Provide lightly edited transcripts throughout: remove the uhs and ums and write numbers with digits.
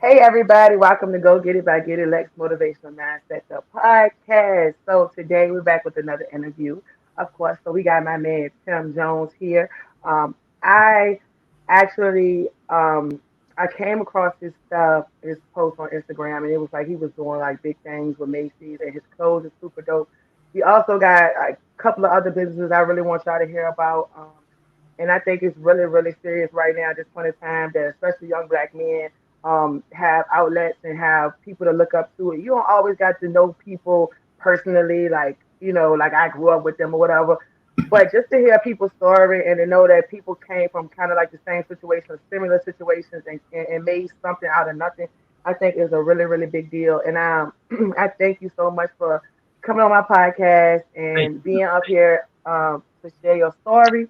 Hey everybody, welcome to Go Get It by Getitlex Motivational Mindset, the podcast. So today we're back with another interview, of course. So we got my man Tim Jones here. I actually I came across his stuff, his post on Instagram, and it was like he was doing like big things with Macy's, and his clothes is super dope. He also got a couple of other businesses I really want y'all to hear about. And I think it's really, really serious right now at this point in time that especially young black men have outlets and have people to look up to. You don't always got to know people personally, like, like I grew up with them or whatever. But just to hear people's story and to know that people came from kind of like the same situation, similar situations, and made something out of nothing, I think is a really, really big deal. And I thank you so much for coming on my podcast Thank and being up here to share your story.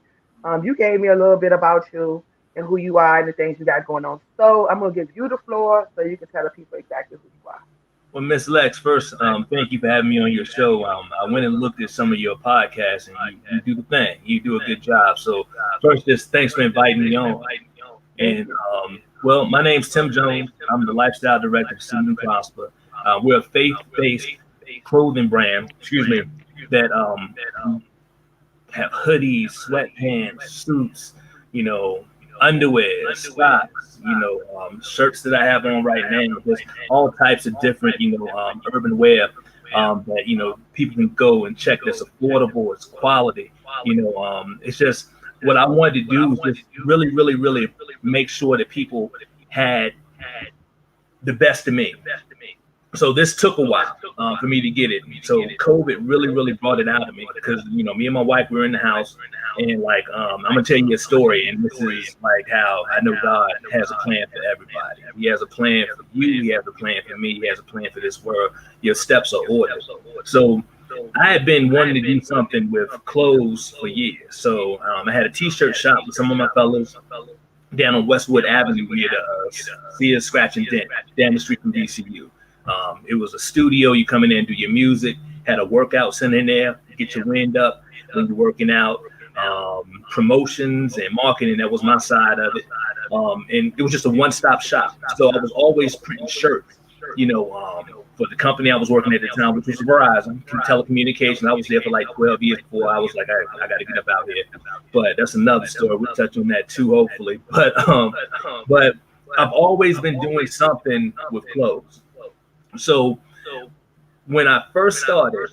You gave me a little bit about you and who you are and the things you got going on. So I'm gonna give you the floor so you can tell the people exactly who you are. Well, Miss Lex, first, thank you for having me on your show. I went and looked at some of your podcasts, and you do the thing. You do a good job. So, first, just thanks for inviting me on. Thank And you. well, my name's Tim Jones. I'm the lifestyle director of Seed and Prosper. We're a faith-based clothing brand. Excuse me, that have hoodies, sweatpants, suits, you know, underwear, socks, shirts that I have on right now, just all types of different, urban wear that, people can go and check that's affordable, it's quality, it's just what I wanted to do is just really, really, really make sure that people had the best of me. So this took a while for me to get it. So COVID really, really brought it out of me because me and my wife were in the house, and like I'm gonna tell you a story, and this is like how I know God has a plan for everybody. He has a plan for you. He has a plan for me. He has a plan for this world. Your steps are ordered. So I had been wanting to do something with clothes for years. So I had a T-shirt shop with some of my fellas down on Westwood Avenue near the Sears Scratch and Dent down the street from DCU. It was a studio. You come in there and do your music. Had a workout center in there. Get your wind up when you're working out. Promotions and marketing. That was my side of it. And it was just a one-stop shop. So I was always printing shirts. For the company I was working at the time, which was Verizon Telecommunications. I was there for like 12 years before I was like, I got to get up out here. But that's another story. We'll touch on that too, hopefully. But I've always been doing something with clothes. So when I first started,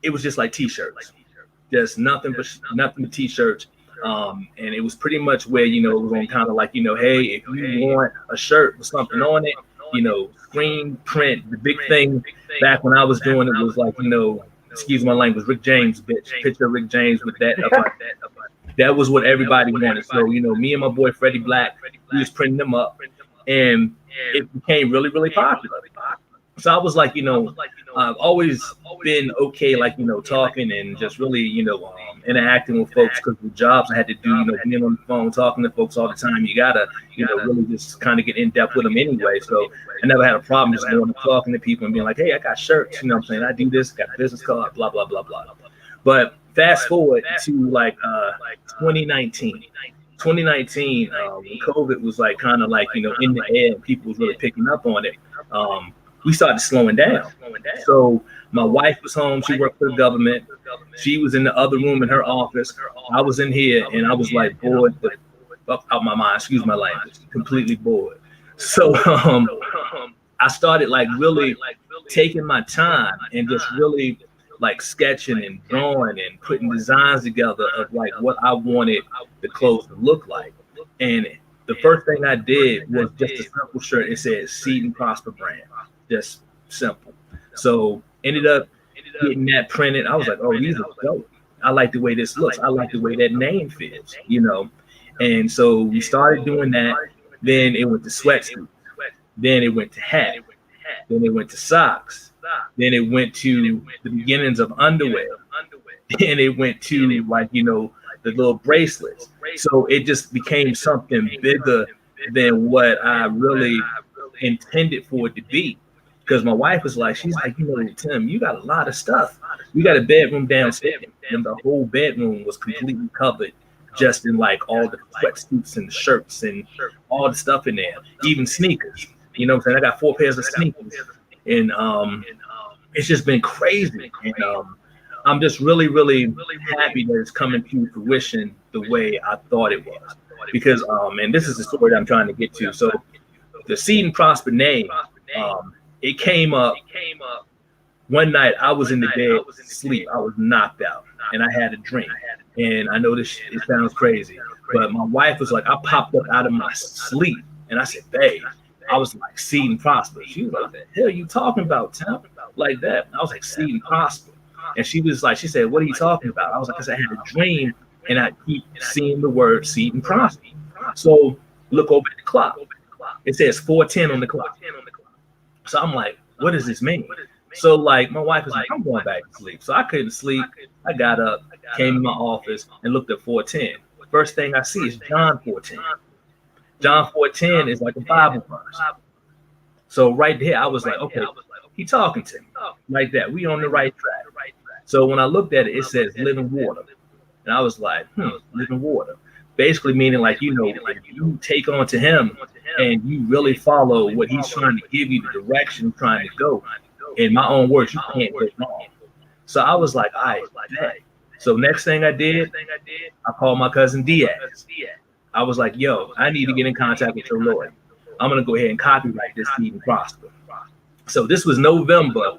it was just like T-shirts, just nothing but T-shirts. And it was pretty much where, it was on kind of like, hey, if you want a shirt with something on it, screen print, the big thing back when I was doing it was like, excuse my language, Rick James, bitch, picture of Rick James with that up. That was what everybody wanted. So, me and my boy Freddie Black, we was printing them up, and it became really, really popular. So I was like, I've always been okay, like, talking and just really, interacting with folks because the jobs I had to do, being on the phone, talking to folks all the time, you gotta, really just kind of get in depth with them anyway. So I never had a problem just going and talking to people and being like, hey, I got shirts, what I'm saying? I do this, got a business card, blah, blah, blah, blah. But fast forward to like 2019. 2019, when COVID was like kind of like, in the air and people was really picking up on it, we started slowing down. So my wife was home. She worked for the government. She was in the other room in her office. I was in here, and I was like bored the fuck out my mind. Excuse my language. Completely bored. So I started like really taking my time and just really like sketching and drawing and putting designs together of like what I wanted the clothes to look like. And the first thing I did was just a simple shirt. It said Seed and Prosper brand. Just simple. So ended up getting that printed. I was like, oh, these are dope. I like the way this looks. I like the way that name fits, And so we started doing that. Then it went to sweatsuit. Then it went to hat. Then it went to socks. Then it went to the beginnings of underwear. Then it went to like, the little bracelets. So it just became something bigger than what I really intended for it to be. Because my wife was like, she's like, Tim, you got a lot of stuff. We got a bedroom downstairs, and the whole bedroom was completely covered just in like all the sweatsuits and shirts and all the stuff in there, even sneakers. You know what I'm saying? I got 4 pairs of sneakers, and it's just been crazy. And I'm just really, really happy that it's coming to fruition the way I thought it was. Because, and this is the story that I'm trying to get to. So the Seed and Prosper name, it came up one night. I was in the bed, sleep. I was knocked out, and I had a dream. And I know this it sounds crazy, but my wife was like, I popped up out of my sleep, and I said, babe, I was like, Seed and Prosper. She was like, what the hell are you talking about, Tim? Like that. I was like, Seed and Prosper. And she was like, she said, what are you talking about? I was like, I said, I had a dream, and I keep seeing the word Seed and Prosper. So look over at the clock. It says 4:10 on the clock. So I'm like, what does this mean? So like my wife was like, I'm going back to sleep. So I couldn't sleep. I got up, came in my office, and looked at 4:10. First thing I see is John 4:10. John 4:10 is like a Bible verse. So right there, I was like, okay, he talking to me like that. We on the right track. So when I looked at it, it says living water. And I was like, living water. Basically meaning like, you know, if you take on to him and you really follow what he's trying to give you, the direction he's trying to go, in my own words, you can't go wrong. So I was like, all right, bet. So next thing I did, I called my cousin Diaz. I was like, yo, I need to get in contact with your lawyer. I'm going to go ahead and copyright this Seed and Prosper. So this was November.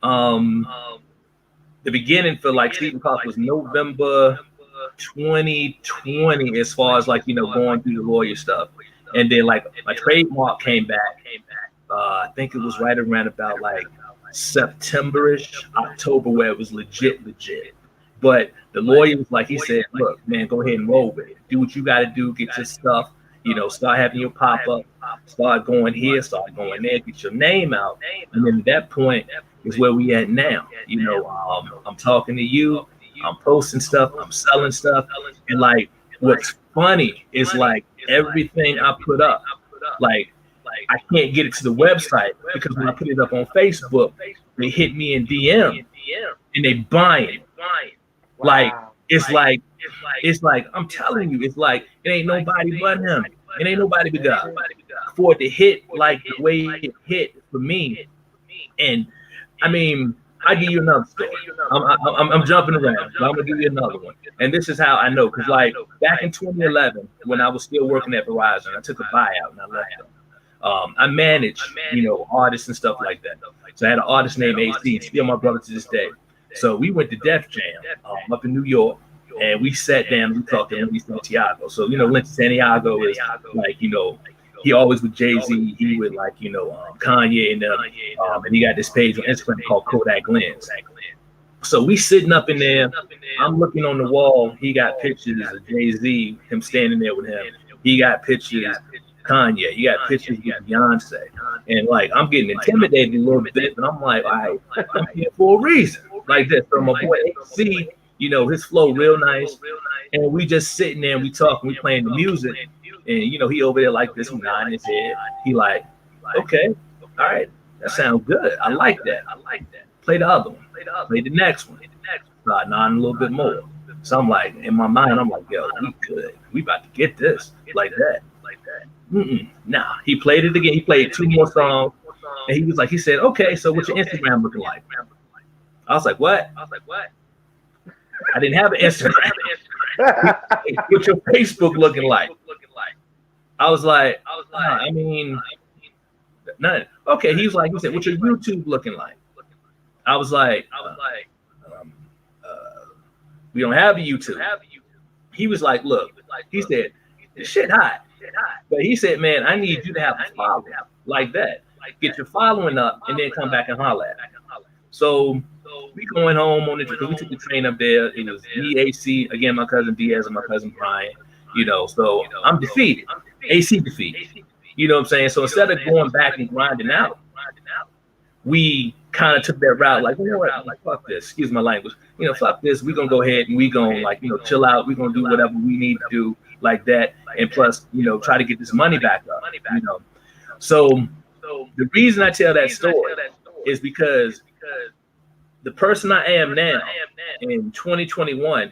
The beginning for like Seed and Prosper was November 2020, as far as like, you know, going through the lawyer stuff. And then like my trademark came back. I think it was right around about like September-ish, October, where it was legit. But the lawyer was like, he said, look, man, go ahead and roll with it. Do what you got to do. Get your stuff, you know, start having your pop up, start going here, start going there, get your name out. And then at that point is where we at now. You know, I'm talking to you, I'm posting stuff, I'm selling stuff. And like, what's funny is like everything I put up, like, I can't get it to the website because when I put it up on Facebook, they hit me in DM and they buying. Like it's like I'm telling you, it's like it ain't nobody but him. It ain't nobody but God. For it to hit like the way it hit for me, and I mean, I give you another story. I'm jumping around, but I'm gonna give you another one. And this is how I know, because like back in 2011, when I was still working at Verizon, I took a buyout and I left them. I managed, you know, artists and stuff like that. So I had an artist named AC, still my brother to this day. So we went to Def Jam up in New York, and we sat down and we talked to Lindsay Santiago. So, you know, Lindsay Santiago is like, you know, he always with Jay-Z, he with like, you know, Kanye and he got this page on Instagram called Kodak Lens. So we sitting up in there, I'm looking on the wall, he got pictures of Jay-Z, him standing there with him. He got pictures Kanye, you got pictures with Beyonce, and like I'm getting intimidated a little bit, and I'm like, all right, I'm here for a reason, like this. So my boy AC, you know, his flow real nice, and we just sitting there and we talking, we playing the music, and you know he over there like this, nodding his head. He like, okay, all right, that sounds good. I like that. Play the other one. Play the next one. Start nodding a little bit more. So I'm like, in my mind, I'm like, yo, we good. We about to get this like that. Nah, he played it again. He played 2 more songs, and he was like, he said, okay, so what's your Instagram looking like? I was like, what? I didn't have an Instagram. What's your Facebook looking like? I was like, I mean, none. Okay, he said, what's your YouTube looking like? I was like, we don't have a YouTube. He was like, look, he said, this shit hot. But he said, man, I need you to have a following like that. Get your following up and then come back and holler at me. So we going home on the train. We took the train up there. It was me, AC, again, my cousin Diaz and my cousin Brian. You know, so I'm defeated. AC defeated. You know what I'm saying? So instead of going back and grinding out, we kind of took that route, like, you know what, like, fuck this, excuse my language, you know, fuck this, we're gonna go ahead and we gonna, like, you know, chill out, we're gonna do whatever we need to do like that, and plus, you know, try to get this money back up, you know. So the reason I tell that story is because the person I am now in 2021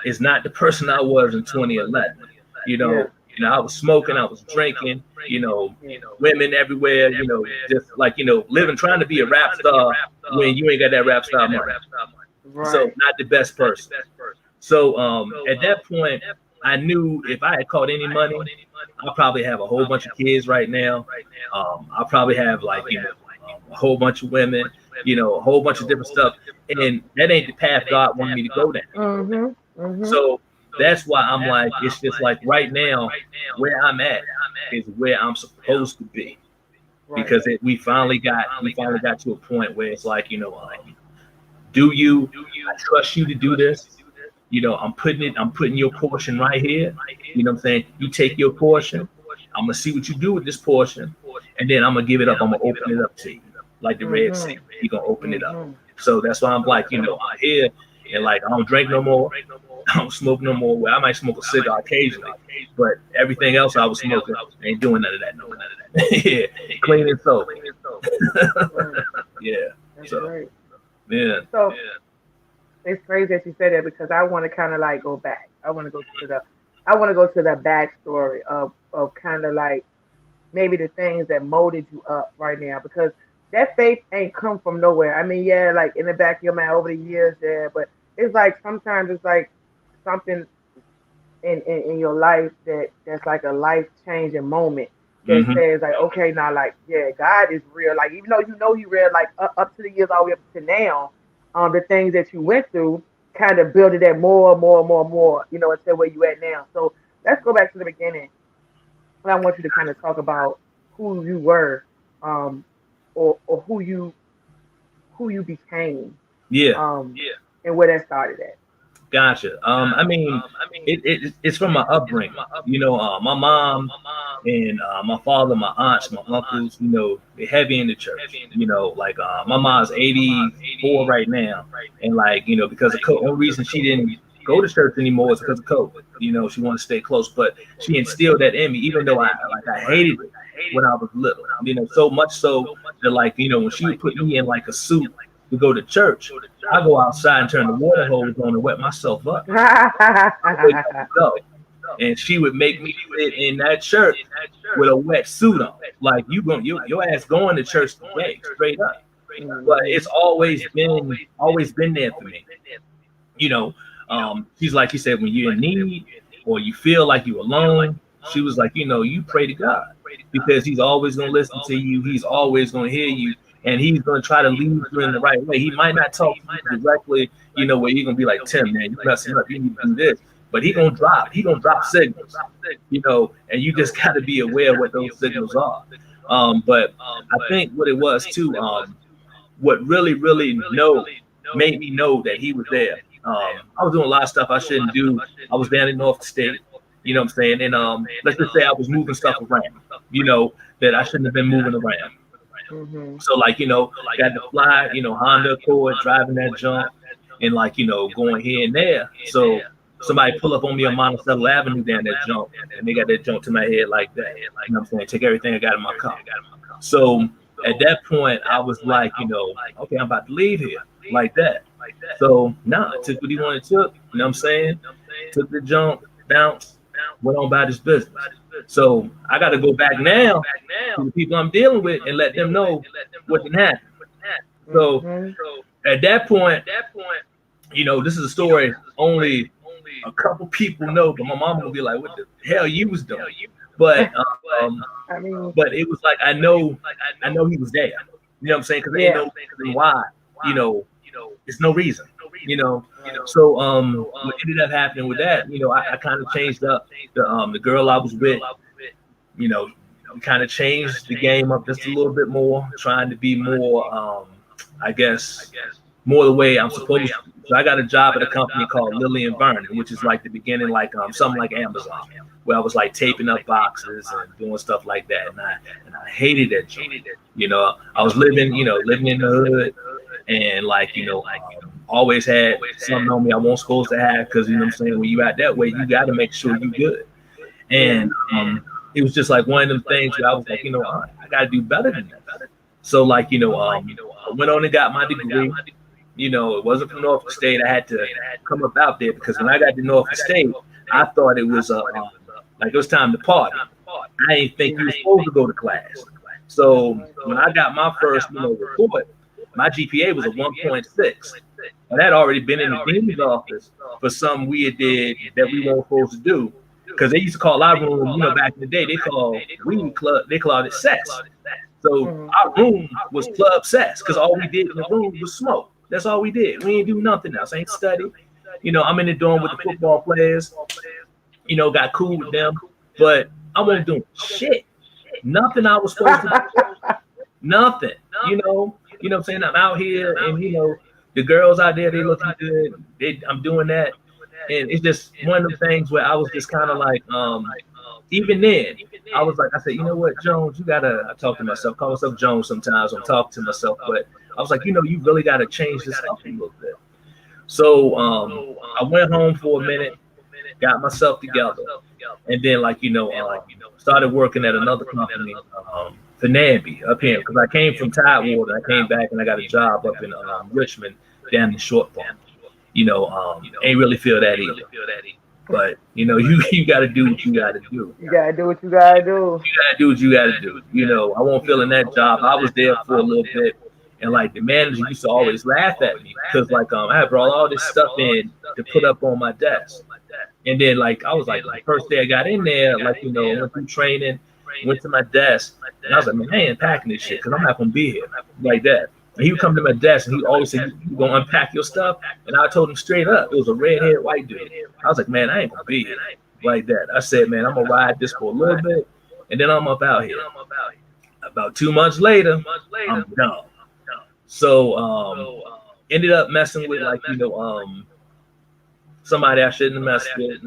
is not the person I was in 2011. Yeah. I was smoking, I was drinking, Yeah. women everywhere, just like, living, trying to be a rap star when you ain't got that rap star money. So Right. not the best person. So at that point, I knew if I had caught any money, I'll probably have a whole bunch of kids right now. I'll probably have like, a whole bunch of women, a whole bunch of different stuff. And that ain't the path God wanted me to go down. Mhm. Mhm. So that's why I'm like, it's just like right now, where I'm at is where I'm supposed to be. Right. Because we finally got to a point where it's like, do you, I trust you to do this. I'm putting your portion right here. You know what I'm saying? You take your portion. I'm gonna see what you do with this portion, and then I'm gonna give it up. I'm gonna open it up to you, like the Red Sea. Mhm. You're gonna open it up. Mhm. So that's why I'm like, I'm here, and like I don't drink no more. I don't smoke no more. Well, I might smoke a cigar occasionally, but everything else I was smoking, I ain't doing none of that no more. Yeah, clean and sober. Right. Yeah. That's So great. yeah. So it's crazy that you say that because I want to kind of like go back. I want to go to the backstory of kind of like maybe the things that molded you up right now because that faith ain't come from nowhere. I mean, yeah, like in the back of your mind over the years there, but it's like sometimes it's like something in your life that's like a life changing moment that Hmm. says like, okay, now like, yeah, God is real. Like even though you know He real, like up to the years all the way up to now, the things that you went through kind of built it that more, until where you at now. So let's go back to the beginning. And I want you to kind of talk about who you were, um, or who you became, Yeah. um, and where that started at. Gotcha. I mean, it's from my upbringing. My mom and my father, my aunts, my uncles. They're heavy in the church. Like my mom's 84 right now, and like because of COVID, only reason she didn't go to church anymore is because of COVID. She wanted to stay close, but she instilled that in me, even though I hated it when I was little. So much so that like when she would put me in like a suit to go to church, I go outside and turn the water hose on and wet myself up. I wouldn't have to go. And she would make me sit in that church with a wet suit on. Like your ass going to church today, straight up. But it's Mhm. always been there for me. You know, she's like she said, when you're in need or you feel like you're alone, she was like, you pray to God because He's always gonna listen to you. He's always gonna hear you, and He's gonna try to lead you in the right way. He might not talk to you directly, where you're gonna be like, Tim, man, you messing up. You need to do this. But he gonna drop signals, and you just got to be aware of what those signals are. But I think what it was too, what really made me know that He was there. I was doing a lot of stuff I shouldn't do. I was down in North State, you know what I'm saying? And let's just say I was moving stuff around, that I shouldn't have been moving around. Mhm. So like, got to fly, Honda Accord, driving that junk, and like, going here and there. So somebody pull up on me on Monticello Avenue down that junk, and they got that junk to my head like that. You know what I'm saying? Take everything I got in my car. So at that point, I was like, okay, I'm about to leave here like that. So nah, took what he wanted to, you know what I'm saying? Took the jump, bounced, went on about his business. So I got to go back now to the people I'm dealing with and let them know what can happen. So Mhm. at that point, this is a story only a couple people know, but my mom will be like, "What the hell you was doing?" But um, I mean, but it was like I know he was there. You know what I'm saying? Because there ain't yeah. no reason why. You know, it's no reason. You know, Right. so what ended up happening with that? I kind of changed up the girl I was with. You know, kind of changed the game up just a little bit more, trying to be more, I guess, more the way I'm supposed to. So I got a job at a company called Lilly and Vernon, which is like the beginning, like something like Amazon, where I was like taping up boxes and doing stuff like that, and I hated that job. I was living in the hood, and like always had something on me I wasn't supposed to have because what I'm saying, when you out that way, you got to make sure you good. Yeah. And it was just like one of them things where I was like, I got to do better than this. So like, I went on and got my degree, It wasn't from Norfolk State. I had to come up out there because when I got to Norfolk State, I thought it was like it was time to party. I didn't think you were supposed to go to class. So when I got my first, report, my GPA was a 1.6. And that already been in the dean's office for some weird did that we weren't supposed to do. Because they used to call our room, back in the day, they called weed club, they called it cess. So our room was club cess because all we did in the room was smoke. That's all we did. We didn't do nothing else. I ain't study. I'm in the dorm with the football players. Got cool with them, but I wasn't doing shit. Nothing I was supposed to do. Nothing. What I'm saying? I'm out here and the girls out there, they looking good. I'm doing that. And it's just one of the things where I was just kind of like, even then, I was like, I said, you know what, Jones, I talk to myself, call myself Jones sometimes, I'm talking to myself, but I was like, you really got to change this up a little bit. So I went home for a minute, got myself together, and then started working at another company, for Namby up here, because I came from Tidewater. I came back and I got a job up in Richmond down in Short Farm. Ain't really feel that either. But you got to do what you got to do. You gotta do what you gotta do. You got to do what you got to do. I won't feel in that job. I was there for a little bit, and the manager used to always laugh at me because I had brought all this stuff in to put up on my desk, and then I was the first day I got in there, I went through training, went to my desk, and I was like, man, I ain't packing this shit because I'm not gonna be here like that. And he would come to my desk and he always said, you gonna unpack your stuff? And I told him straight up, it was a red-haired white dude. I was like, man, I ain't gonna be here like that. I said, man, I'm gonna ride this for a little bit and then I'm up out here. About 2 months later, I'm done. So ended up messing with somebody I shouldn't have messed with,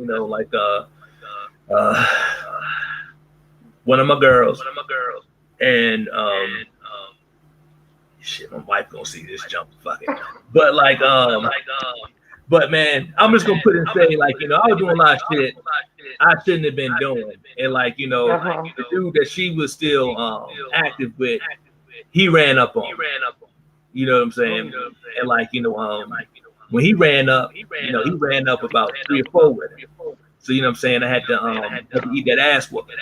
one of my girls. And shit, my wife gonna see this jump fucking. But but man, I'm just gonna put it and say, I was doing a lot of shit I shouldn't have been doing. And the dude that she was still active with, he ran up on me. You know what I'm saying? And when he ran up, he ran up about 3 or 4 with him. So you know what I'm saying? I had to eat that ass whooping.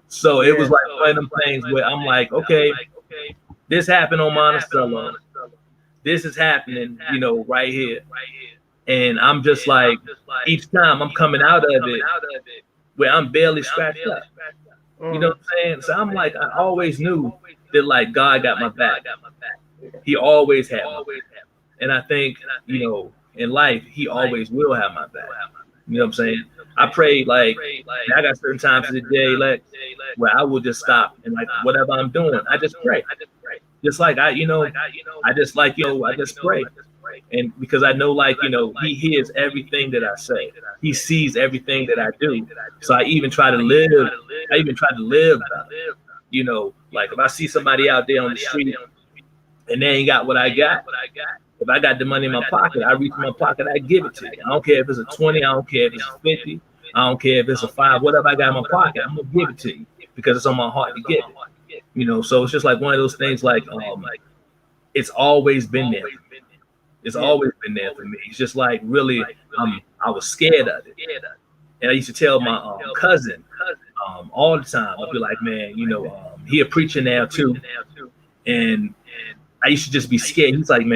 So it was one of them things where I'm like, okay, this happened on Monticello. This is happening, right here. And I'm just each time I'm coming out of it where I'm barely scratched up. You know what I'm saying? So I'm I always knew that God got my back. He always had my back. And I think, in life, he always will have my back. You know what I'm saying? I pray I got certain times of the day where I will just stop and whatever I'm doing, I just pray. Just I just pray. And because I know he hears everything that I say. He sees everything that I do. So I even try to live better. If I see somebody out there on the street and they ain't got what I got, if I got the money in my pocket, I reach in my pocket, I give it to you. I don't care if it's a 20, I don't care if it's a 50, I don't care if it's a 5, whatever I got in my pocket, I'm gonna give it to you because it's on my heart to give it. So it's just one of those things it's always been there. It's always been there for me. It's just really, I was scared of it. And I used to tell my cousin all the time, I'd be like, man, he a preacher now too. And I used to just be scared. He's like,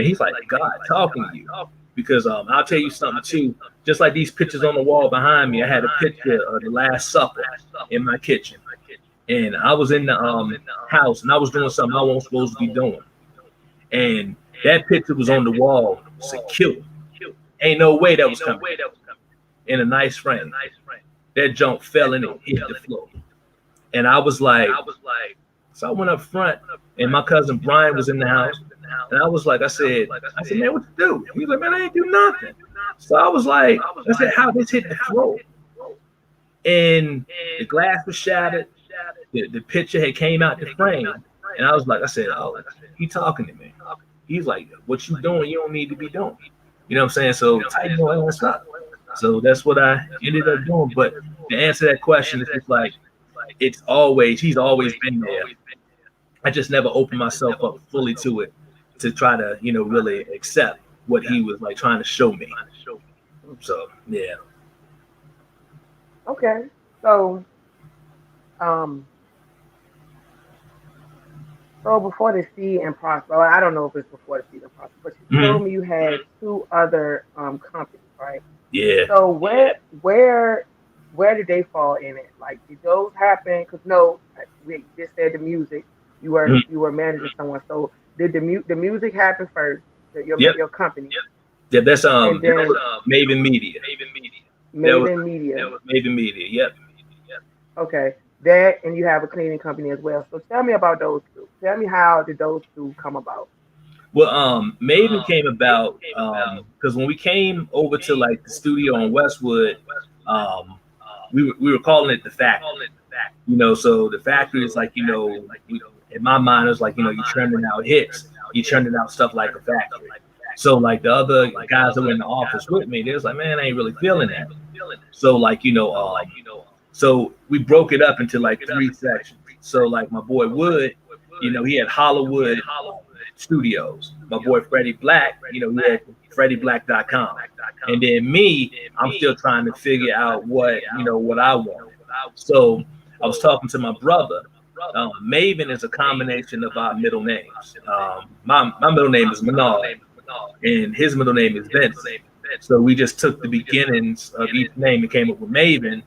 God talking to you. Because I'll tell you something too. Just like these pictures on the wall behind me, I had a picture of the Last Supper in my kitchen. And I was in the house and I was doing something I wasn't supposed to be doing. And that picture was on the wall, secure. Ain't no way that was coming. In a nice frame. That junk fell in and hit the floor. And I was like, so I went up front and my cousin Brian was in the house. And I was I said, man, what you do? He was like, man, I ain't do nothing. So I was I said, how this hit the floor? And the glass was shattered. The picture had came out the frame. And I said, oh, he talking to me. He's like, what you doing? You don't need to be doing. You know what I'm saying? So tighten your ass up. So that's what I ended up doing. But to answer that question, it's just he's always been there. I just never opened myself up fully to it to try to, really accept what he was like trying to show me. So yeah. Okay. So, um, so before the seed and prosper, well, I don't know if it's before the seed and prosper, but you Hmm. told me you had two other companies, right? Yeah. So where did they fall in it? Like, did those happen? Because no, we just said the music. Mhm. You were managing someone. So did the music happen first? Yep. Your company, Yeah. That's and that then was Maven Media. That was Maven Media. Maven Media. Yep. Okay, that and you have a cleaning company as well. So tell me about those two. Tell me how did those two come about? Well, Maven came about because when we came over to like the studio in Westwood, um, we were calling it the factory. So the factory is like in my mind it was like you churning out hits, you churning out stuff like a factory. So like the other guys that were in the office with me, they was like, man, I ain't really feeling that. So like so we broke it up into like three sections. So like my boy Wood, he had Hollywood Studios. My boy Freddie Black, he had FreddieBlack.com. And then me, I'm still trying to figure out what I wanted. So I was talking to my brother. Maven is a combination of our middle names. My middle name is Menard, and his middle name is Vincent. So we just took the beginnings of each name and came up with Maven.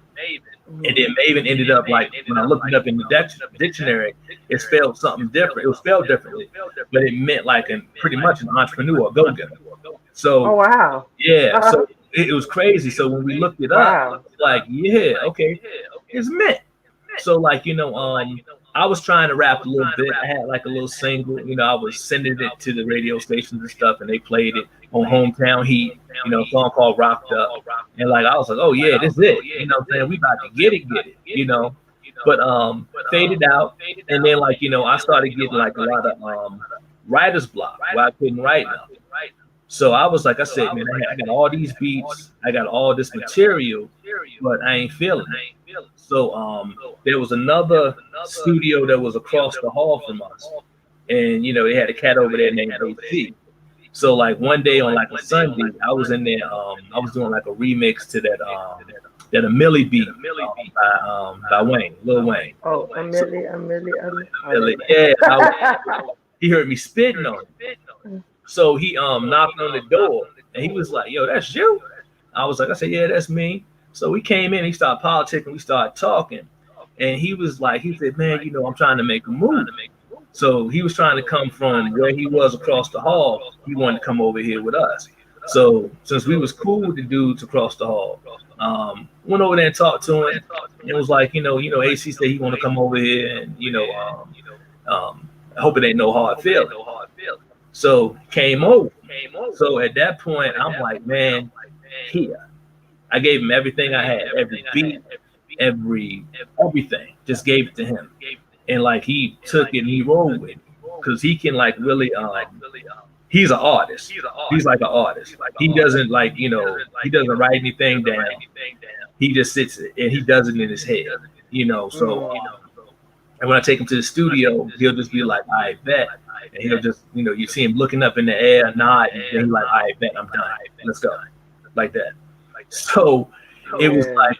And Hmm. then Maven ended up like when I looked it up in the dictionary, it spelled something different. It was spelled differently, but it meant like pretty much an entrepreneur, a go-getter. Oh So wow. yeah, so it was crazy. So when we looked it up, Wow. like yeah, okay, it's meant. So like I was trying to rap a little bit. I had like a little single. I was sending it to the radio stations and stuff, and they played it on Hometown Heat. A song called Rocked Up, and like I was like, oh yeah, this is it. What I'm saying? We about to get it. But faded out, and then like I started getting like a lot of writer's block where I couldn't write nothing. So I was like, I said, man, I got all these beats, I got all this material, but I ain't feeling it. So there was another studio that was across the hall from us, and they had a cat over there named AC. So like one day on like a Sunday, I was in there, I was doing like a remix to that a Millie beat by Wayne, Lil Wayne. Oh, So Oh, never yeah, mind. he heard me spitting on it. So he knocked on the door and he was like, "Yo, that's you?" I said, "Yeah, that's me." So we came in, he started politicking, we started talking, and he said, "Man, I'm trying to make a move." So he was trying to come from where he was across the hall. He wanted to come over here with us. So since we was cool with the dudes across the hall, went over there and talked to him. And it was like, AC said he want to come over here, and I hope it ain't no hard feeling. So came over. So at that point, I'm like, man, here. I gave him everything I had, every beat, every everything. Just gave it to him, and like he took it and he rolled with it because he can like really. He's an artist. He's like an artist. He doesn't like he doesn't write anything down. He just sits and he does it in his head. So Mm. and when I take him to the studio, he'll just be like, "I bet," and he'll just you see him looking up in the air, nod, and then he's like, "I bet I'm done. Let's go," like that. So it was Yeah. like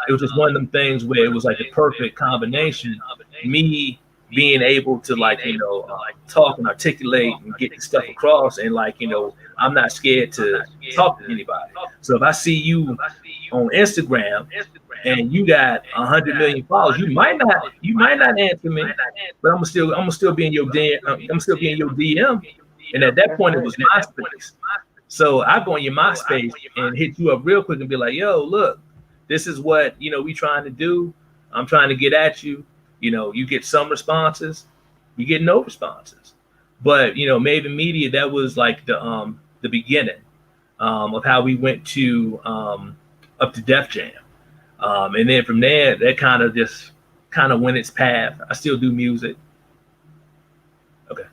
it was just one of them things where it was like the perfect combination. Me being able to like talk and articulate and get the stuff across, and like I'm not scared to talk to anybody. So if I see you on Instagram and you got 100 million followers, you might not answer me, but I'm gonna still be in your DM. I'm still be in your DM. And at that That's point, it right. was MySpace. So I go on your MySpace and hit you up real quick and be like, "Yo, look, this is what we trying to do. I'm trying to get at you. You get some responses, you get no responses. But Maven Media, that was like the beginning of how we went to up to Def Jam, and then from there, that kind of went its path. I still do music, okay,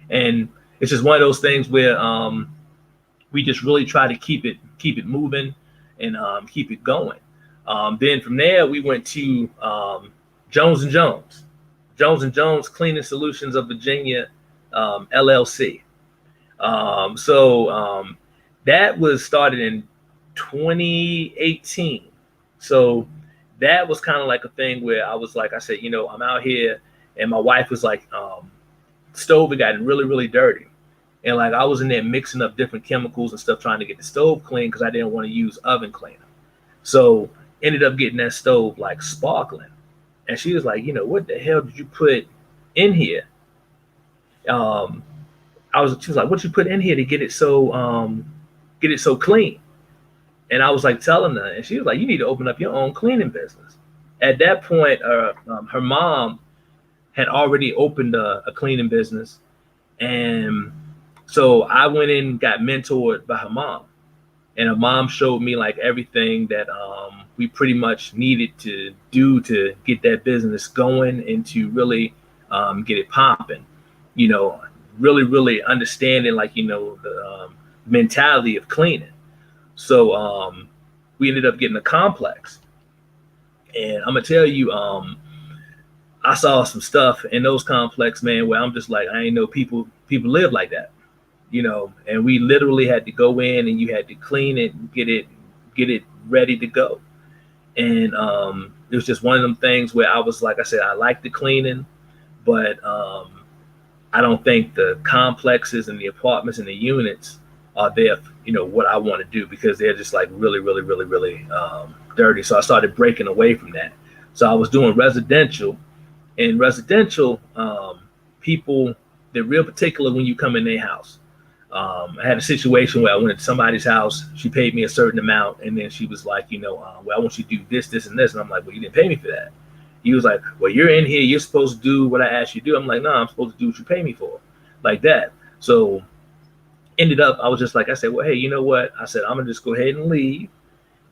and it's just one of those things where we just really try to keep it moving and keep it going. Then from there, we went to Jones and Jones, Jones and Jones Cleaning Solutions of Virginia, LLC. So that was started in 2018. So that was kind of like a thing where I was like, I said, I'm out here, and my wife was like, stove had gotten really, really dirty. And like I was in there mixing up different chemicals and stuff trying to get the stove clean because I didn't want to use oven cleaner. So ended up getting that stove like sparkling. And she was like, what the hell did you put in here? Um, she was like, what you put in here to get it so clean? And I was like telling her, and she was like, you need to open up your own cleaning business. At that point, her mom had already opened a cleaning business, and so I went in and got mentored by her mom, and her mom showed me like everything that we pretty much needed to do to get that business going and to really get it popping. You know, really understanding like the mentality of cleaning. So we ended up getting a complex, and I'm gonna tell you, I saw some stuff in those complex, man, where I'm just like, I ain't know people live like that, and we literally had to go in and you had to clean it, get it ready to go. And it was just one of them things where I was like, I said, I like the cleaning, but I don't think the complexes and the apartments and the units are there, what I want to do because they're just like really dirty. So I started breaking away from that. So I was doing residential, and residential people, they're real particular when you come in their house. I had a situation where I went to somebody's house. She paid me a certain amount, and then she was like, well, I want you to do this, this, and this. And I'm like, well, you didn't pay me for that. He was like, well, you're in here. You're supposed to do what I asked you to do. I'm like, no, I'm supposed to do what you pay me for, like that. So ended up, I was just like, I said, well, hey, you know what? I said, I'm gonna just go ahead and leave,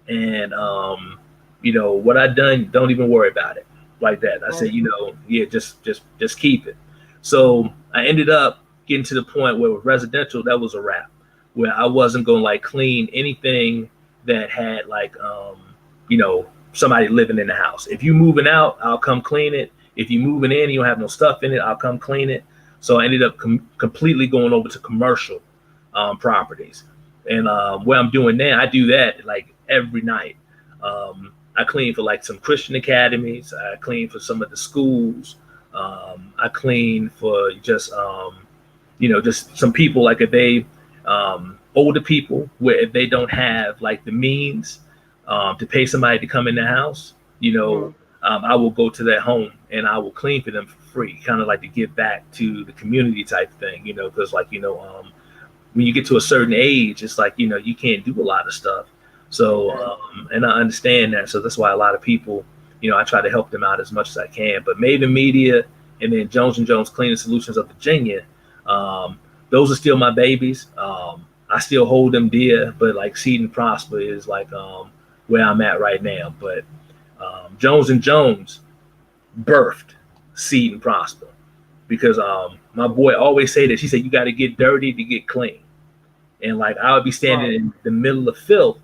and what I done, don't even worry about it, like that. I said, Right. yeah, just keep it. So I ended up getting to the point where with residential, that was a wrap, where I wasn't gonna like clean anything that had like somebody living in the house. If you moving out, I'll come clean it. If you moving in, you don't have no stuff in it, I'll come clean it. So I ended up completely going over to commercial properties. And what I'm doing now, I do that like every night. I clean for like some Christian academies. I clean for some of the schools. I clean for just some people like if they older people where if they don't have like the means to pay somebody to come in their house, Mm-hmm. I will go to their home and I will clean for them for free, kind of like to give back to the community type thing, because like when you get to a certain age, it's like you can't do a lot of stuff. So Okay. and I understand that. So that's why a lot of people, I try to help them out as much as I can. But Maven Media and then Jones and Jones Cleaning Solutions of Virginia, those are still my babies. I still hold them dear, but like Seed and Prosper is like where I'm at right now. But Jones and Jones birthed Seed and Prosper because my boy always say this. He said you got to get dirty to get clean. And like I would be standing Right. in the middle of filth,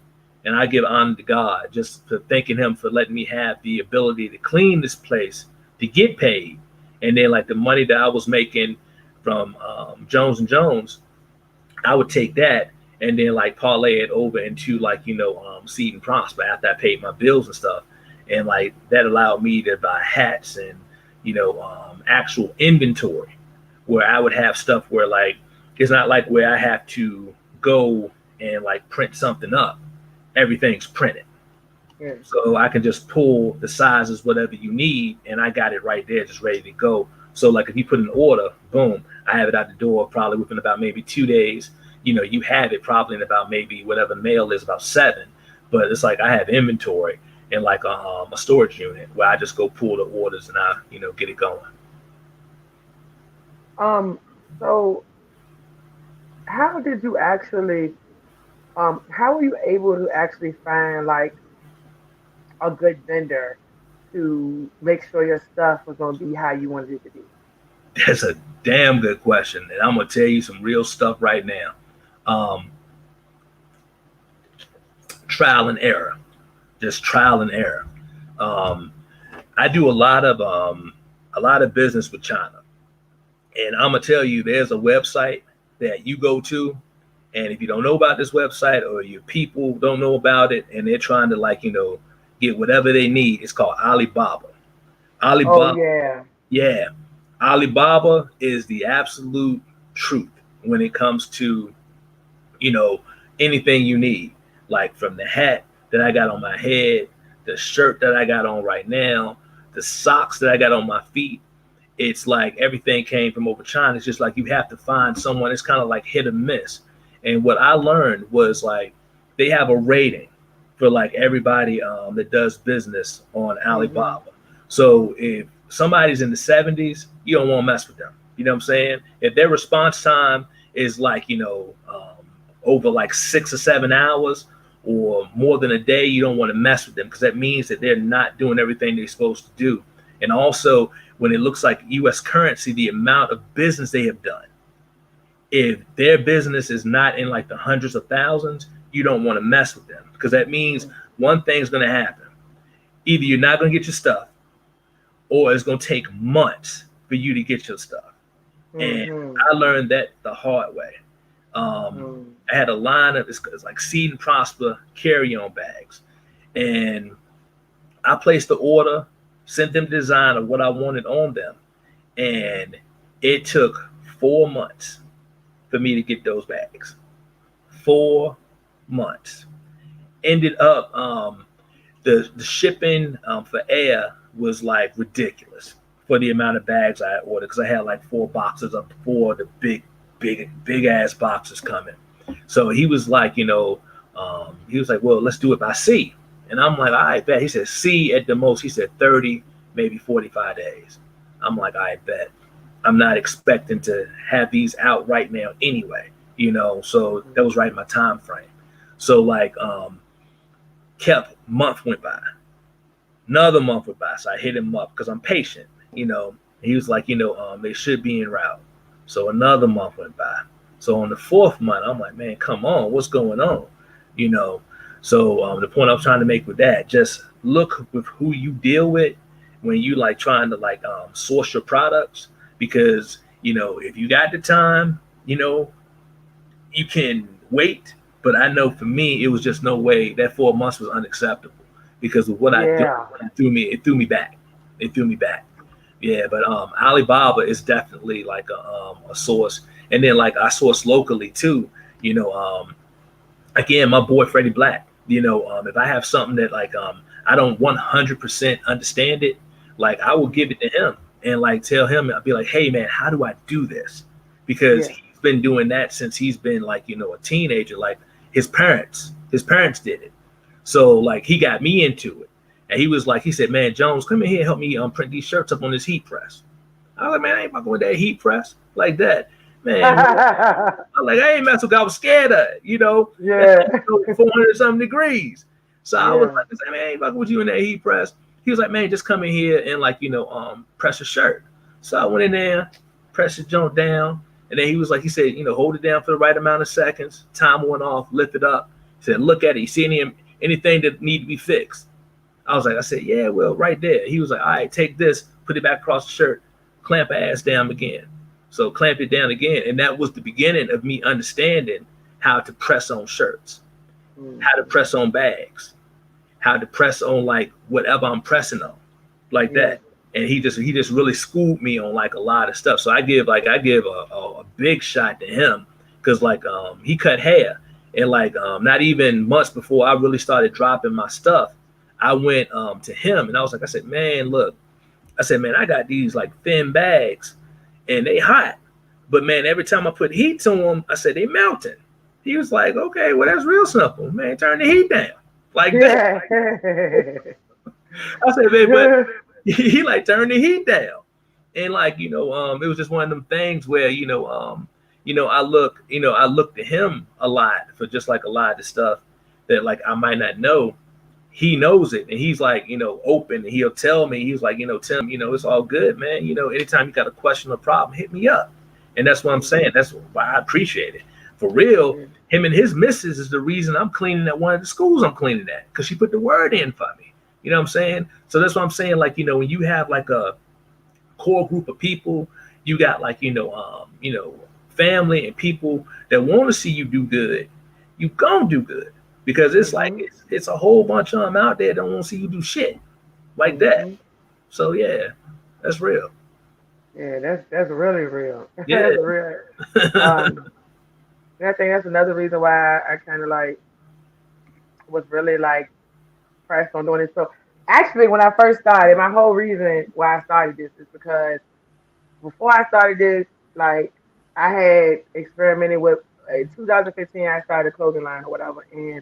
and I give honor to God just for thanking Him for letting me have the ability to clean this place to get paid, and then like the money that I was making from Jones and Jones, I would take that and then like parlay it over into like Seed and Prosper after I paid my bills and stuff, and like that allowed me to buy hats and actual inventory where I would have stuff where like it's not like where I have to go and like print something up. Everything's printed. Yes. So I can just pull the sizes, whatever you need, and I got it right there, just ready to go. So like if you put an order, boom, I have it out the door probably within about maybe 2 days. You have it probably in about maybe whatever mail is about 7. But it's like I have inventory and like a storage unit where I just go pull the orders and I get it going. Um. So, how did you actually? How were you able to actually find like a good vendor to make sure your stuff was gonna be how you wanted it to be? That's a damn good question, and I'm gonna tell you some real stuff right now. Um, Trial and error, just trial and error. Um, I do a lot of business with China, and I'm gonna tell you, there's a website. that you go to, and if you don't know about this website or your people don't know about it and they're trying to like, get whatever they need, it's called Alibaba. Oh Alibaba, yeah. yeah. Alibaba is the absolute truth when it comes to, you know, anything you need. Like from the hat that I got on my head, the shirt that I got on right now, the socks that I got on my feet. It's like everything came from over China. It's just like you have to find someone. It's kind of like hit or miss. And what I learned was like they have a rating for like everybody that does business on Mhm. Alibaba. So if somebody's in the 70s, you don't want to mess with them. You know what I'm saying? If their response time is like, over like 6 or 7 hours or more than a day, you don't want to mess with them because that means that they're not doing everything they're supposed to do. And also, when it looks like US currency, the amount of business they have done, if their business is not in like the hundreds of thousands, you don't want to mess with them because that means one thing's going to happen. Either you're not going to get your stuff or it's going to take months for you to get your stuff. And Mhm. I learned that the hard way. Mhm. I had a line of it's like Seed and Prosper carry-on bags, and I placed the order, sent them the design of what I wanted on them, and it took 4 months for me to get those bags. 4 months. Ended up the shipping for air was like ridiculous for the amount of bags I had ordered because I had like 4 boxes of four the big ass boxes coming. So he was like, he was like, well, let's do it by sea. And I'm like, all right, bet. He said, sea at the most. He said 30, maybe 45 days. I'm like, I bet. I'm not expecting to have these out right now anyway, so that was right in my time frame. So like, kept month went by, another month went by. So I hit him up because I'm patient, He was like, they should be en route. So another month went by. So on the fourth month, I'm like, man, come on, what's going on? You know. So the point I was trying to make with that, just look with who you deal with when you like trying to like source your products, because if you got the time, you can wait. But I know for me, it was just no way. That 4 months was unacceptable because of what I do. Yeah. It threw me back. It threw me back. Yeah, but Alibaba is definitely like a source, and then like I source locally too. You know, again, my boy Freddie Black. If I have something that like I don't 100% understand it, like I will give it to him and like tell him, I'll be like, hey man, how do I do this? Because Yeah. he's been doing that since he's been like a teenager. Like his parents did it, so like he got me into it. And he was like, he said, man, Jones, come in here and help me print these shirts up on this heat press. I was like, man, I ain't fucking with that heat press like that. Man, I'm like, I ain't messing with it. I was scared of it, That Yeah. thing was 400 something degrees. So I was Yeah. like, man, I ain't fucking with you in that heat press. He was like, man, just come in here and like, press a shirt. So I went in there, pressed the joint down. And then he was like, he said, hold it down for the right amount of seconds. Time went off, lift it up. He said, look at it. You see anything that need to be fixed? I said, yeah, well, right there. He was like, all right, take this, put it back across the shirt, clamp her ass down again. So clamp it down again. And that was the beginning of me understanding how to press on shirts, how to Mhm. press on bags, how to press on like whatever I'm pressing on, like Yeah. that. And he just really schooled me on like a lot of stuff. So I give a big shot to him because like he cut hair, and like not even months before I really started dropping my stuff, I went to him and I said, man, look, I said, man, I got these like thin bags and they hot, but man, every time I put heat to them, I said they melting. He was like, okay, well that's real simple, man. Turn the heat down like that. Yeah. I said, man, but he like turned the heat down, and like it was just one of them things where I look to him a lot for just like a lot of the stuff that like I might not know. He knows it, and he's like open, and he'll tell me. He's like, Tim, it's all good, man. Anytime you got a question or problem, hit me up. And that's what I'm saying. That's why I appreciate it. For real, him and his missus is the reason I'm cleaning at one of the schools I'm cleaning at, because she put the word in for me. You know what I'm saying? So that's what I'm saying. Like, when you have like a core group of people, you got like, family and people that want to see you do good, you gonna do good. Because it's like Mhm. it's a whole bunch of them out there that want to see you do shit like that. Mhm. So yeah, that's real. Yeah, that's really real. Yeah. That's real. Um, and I think that's another reason why I kind of like was really like pressed on doing it. So actually, when I first started, my whole reason why I started this is because before I started this, like I had experimented with in 2015. I started a clothing line or whatever, and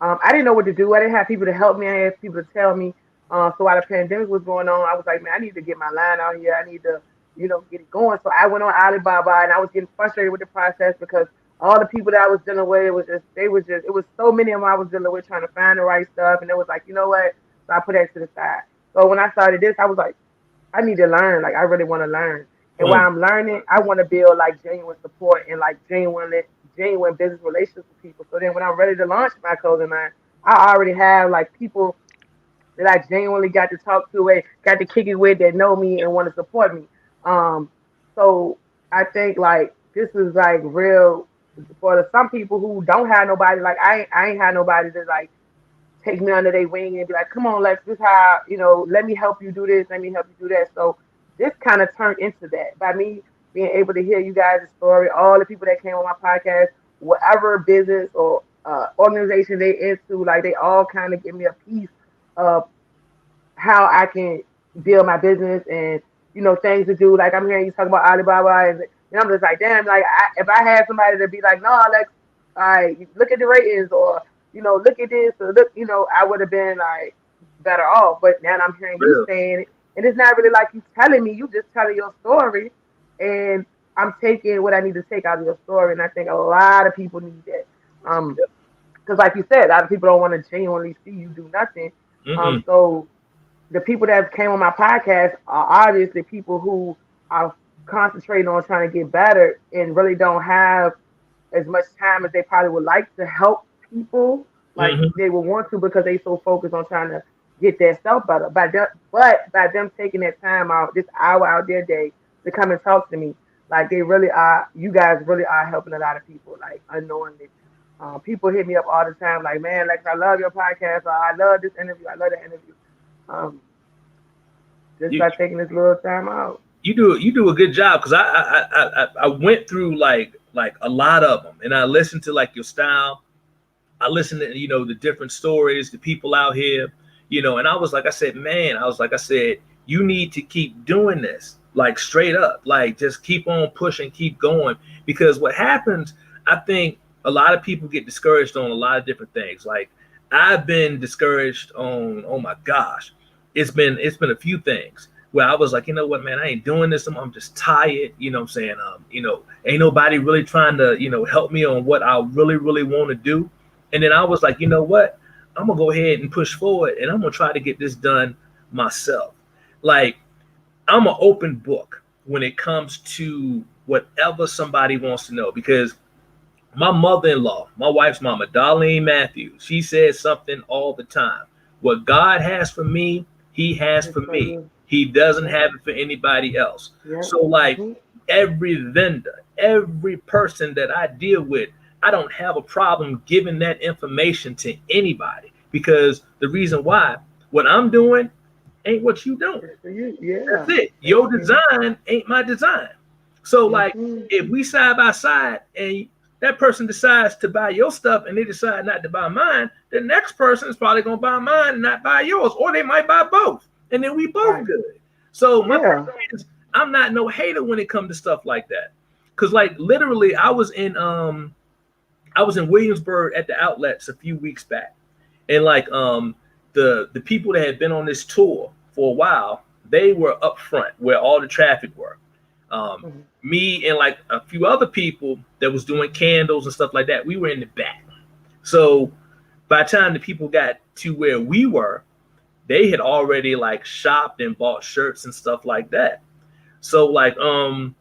I didn't know what to do. I didn't have people to help me. I had people to tell me. So while the pandemic was going on, I was like, man, I need to get my line out here. I need to, get it going. So I went on Alibaba, and I was getting frustrated with the process because all the people that I was dealing with, it was so many of them I was dealing with trying to find the right stuff. And it was like, you know what? So I put that to the side. So when I started this, I was like, I need to learn. Like I really want to learn. And while Mm, I'm learning, I want to build like genuine support and like genuine business relations with people. So then when I'm ready to launch my clothing line, I already have like people that I genuinely got to talk to and got to kick it with that know me and want to support me. Um, so I think like this is like real for some people who don't have nobody. Like I ain't had nobody to like take me under their wing and be like, come on, Lex, this how, let me help you do this, let me help you do that. So this kind of turned into that by me being able to hear you guys' story, all the people that came on my podcast, whatever business or organization they into, like they all kind of give me a piece of how I can build my business and things to do. Like I'm hearing you talk about Alibaba, and I'm just like, damn, like if I had somebody to be like, no, Alex, all right, look at the ratings or look at this or look, I would have been like better off. But now I'm hearing you real. saying it, and it's not really like you telling me, you just telling your story, and I'm taking what I need to take out of your story, and I think a lot of people need that. Because like you said, a lot of people don't want to genuinely see you do nothing. Mm-mm. So the people that came on my podcast are obviously people who are concentrating on trying to get better and really don't have as much time as they probably would like to help people like Mm-hmm. they would want to because they so focused on trying to get their self better. By them taking that time out, this hour out their day to come and talk to me, like they really are. You guys really are helping a lot of people, like unknowingly. People hit me up all the time, like, man, Lex, I love your podcast, or I love this interview, I love the interview. Um, just You by taking this little time out. you do a good job because I went through like a lot of them and I listened to like your style. I listened to the different stories, the people out here, and I was like I said, man, I said, you need to keep doing this, like straight up, like just keep on pushing, keep going, because what happens, I think a lot of people get discouraged on a lot of different things. Like I've been discouraged on, oh my gosh, it's been a few things where I was like, you know what, man, I ain't doing this. I'm just tired. You know what I'm saying? Ain't nobody really trying to, help me on what I really, really want to do. And then I was like, you know what? I'm gonna go ahead and push forward and I'm gonna try to get this done myself. Like I'm an open book when it comes to whatever somebody wants to know because my mother-in-law, my wife's mama, Darlene Matthews, she says something all the time. What God has for me, he has Just for for me. you. He doesn't Yep. have it for anybody else. Yep. So like Hmm. every vendor, every person that I deal with, I don't have a problem giving that information to anybody because the reason why what I'm doing ain't what you doing. Just for you. That's Yeah. it. Thank Your you. design ain't my design. So like Hmm. if we side by side and that person decides to buy your stuff and they decide not to buy mine, the next person is probably gonna buy mine and not buy yours, or they might buy both, and then we both Right. good. So my Yeah. thing is, I'm not no hater when it comes to stuff like that, because like literally, I was in Williamsburg at the outlets a few weeks back, and like the people that had been on this tour for a while, they were up front where all the traffic were. Um, Hmm. Me and like a few other people that was doing candles and stuff like that, we were in the back. So by the time the people got to where we were, they had already like shopped and bought shirts and stuff like that. So like I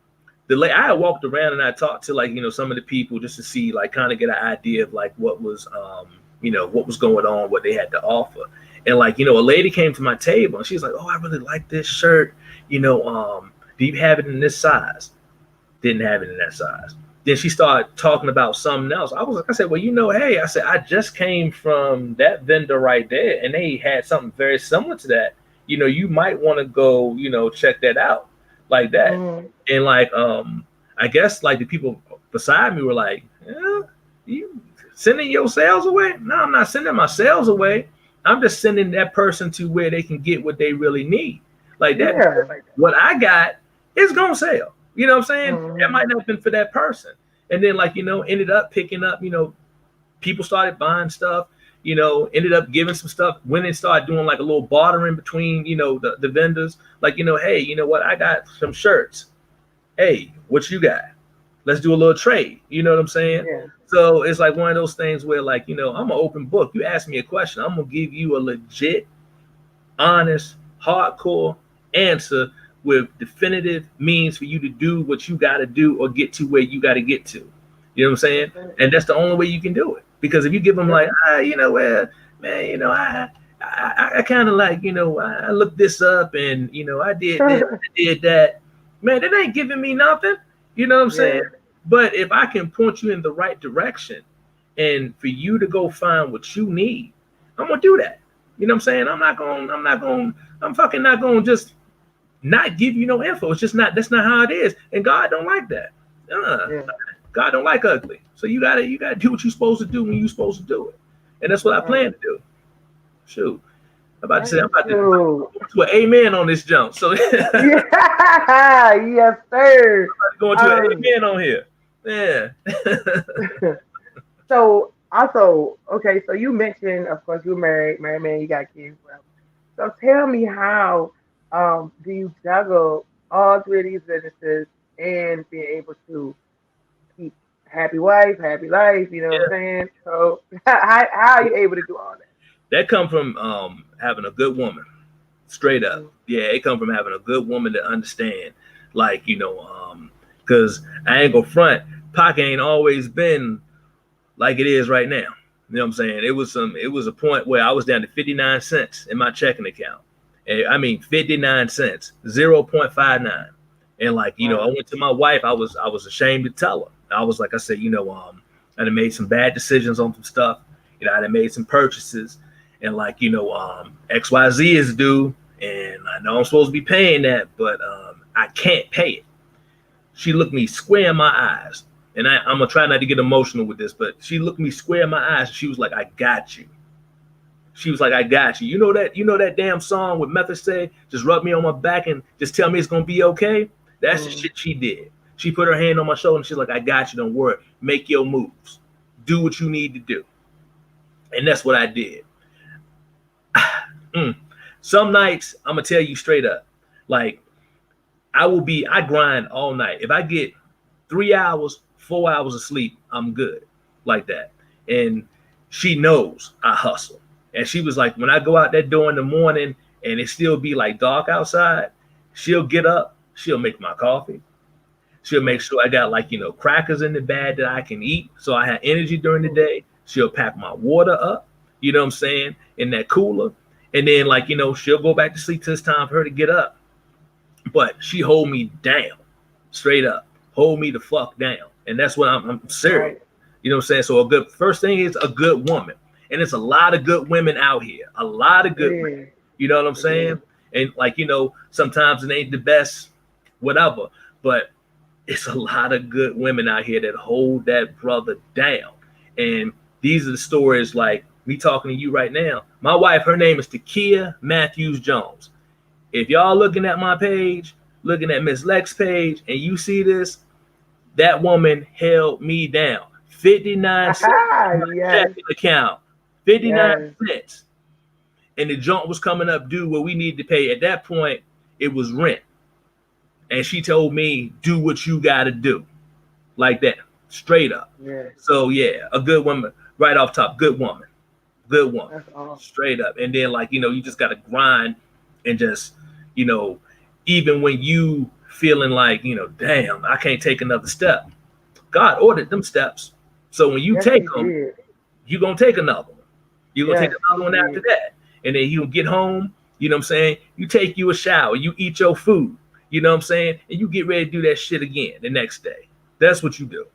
had walked around and I talked to like some of the people just to see like kind of get an idea of like what was what was going on, what they had to offer. And like a lady came to my table and she's like, oh, I really like this shirt. Do you have it in this size? Didn't have it in that size. Then she started talking about something else. I said, well, hey, I said, I just came from that vendor right there, and they had something very similar to that. You might want to go, check that out, like that. Mm-hmm. And like, I guess like the people beside me were like, yeah, you sending your sales away? No, I'm not sending my sales away. I'm just sending that person to where they can get what they really need, like that. Yeah. What I got is gonna sell. You know what I'm saying? That Mm-hmm. might not have been for that person. And then like, ended up picking up, people started buying stuff, ended up giving some stuff when they started doing like a little bartering between, the vendors, like, hey, you know what, I got some shirts. Hey, what you got? Let's do a little trade. You know what I'm saying? Yeah. So it's like one of those things where like, I'm an open book. You ask me a question, I'm gonna give you a legit, honest, hardcore answer with definitive means for you to do what you got to do or get to where you got to get to. You know what I'm saying? That's it. And that's the only way you can do it. Because if you give them Yeah. like, man, I kind of like, I looked this up and, I did this, I did that. Man, that ain't giving me nothing. You know what I'm saying? Yeah. But if I can point you in the right direction and for you to go find what you need, I'm gonna do that. You know what I'm saying? I'm fucking not gonna just not give you no info. It's just not, that's not how it is. And God don't like that. Yeah. God don't like ugly. So you gotta do what you're supposed to do when you're supposed to do it. And that's what I Right. plan to do. Shoot. I'm Right. about to So, go to an amen on this jump. So yeah. Yes, sir. going to an Um. amen on here. Yeah. So also, okay. So you mentioned, of course, you're married man. You got kids. Well, so tell me how do you juggle all three of these businesses and being able to keep happy wife, happy life? You know what I'm Yeah. saying? So how are you able to do all That come from having a good woman. Straight up. that? Yeah, it come from having a good woman to understand. Like, because I ain't gonna front, Pac ain't always been like it is right now. You know what I'm saying? It was a point where I was down to 59 cents in my checking account. And I mean 59 cents, 0.59. And like, I Wow. went to my wife, I was ashamed to tell her. I was like, I said, I done made some bad decisions on some stuff. I done made some purchases. And like, XYZ is due. And I know I'm supposed to be paying that, but I can't pay it. She looked me square in my eyes, and I'm gonna try not to get emotional with this, but she looked me square in my eyes, and she was like, "I got you." She was like, "I got you." You know that damn song with Method say, "Just rub me on my back and just tell me it's gonna be okay." That's the Mm, shit she did. She put her hand on my shoulder and she's like, "I got you. Don't worry. Make your moves. Do what you need to do." And that's what I did. Mm. Some nights I'm gonna tell you straight up, like I grind all night. If I get 3 hours, 4 hours of sleep, I'm good, like that. And she knows I hustle. And she was like, when I go out that door in the morning and it still be like dark outside, she'll get up, she'll make my coffee. She'll make sure I got like, crackers in the bag that I can eat. So I have energy during the mm, day. She'll pack my water up, you know what I'm saying, in that cooler. And then like, she'll go back to sleep till it's time for her to get up. But she hold me down, straight up, hold me the fuck down, and that's what I'm serious. right. You know what I'm saying? So a good first thing is a good woman, and it's a lot of good women out here, a lot of It good women. is. You know what I'm It is. saying? And like sometimes it ain't the best, whatever, but it's a lot of good women out here that hold that brother down. And these are the stories like me talking to you right now. My wife, her name is Takia Matthews Jones. If y'all looking at my page, looking at Miss Lex page, and you see this, that woman held me down. 59 cents in my Yes. checking account. 59 Yes. cents. And the junk was coming up due where we needed to pay. At that point, it was rent. And she told me, do what you gotta do. Like that. Straight up. Yes. So yeah, a good woman. Right off top, good woman. Good woman. That's awesome. Straight up. And then like, you just gotta grind and just, you know, even when you feeling like, damn, I can't take another step. God ordered them steps. So when you Yes, take he them, did. you're gonna take another one. You're gonna take Yes, he another one after did. that. And then you get home, you know what I'm saying? You take you a shower, you eat your food, You know what I'm saying? And you get ready to do that shit again the next day. That's what you do.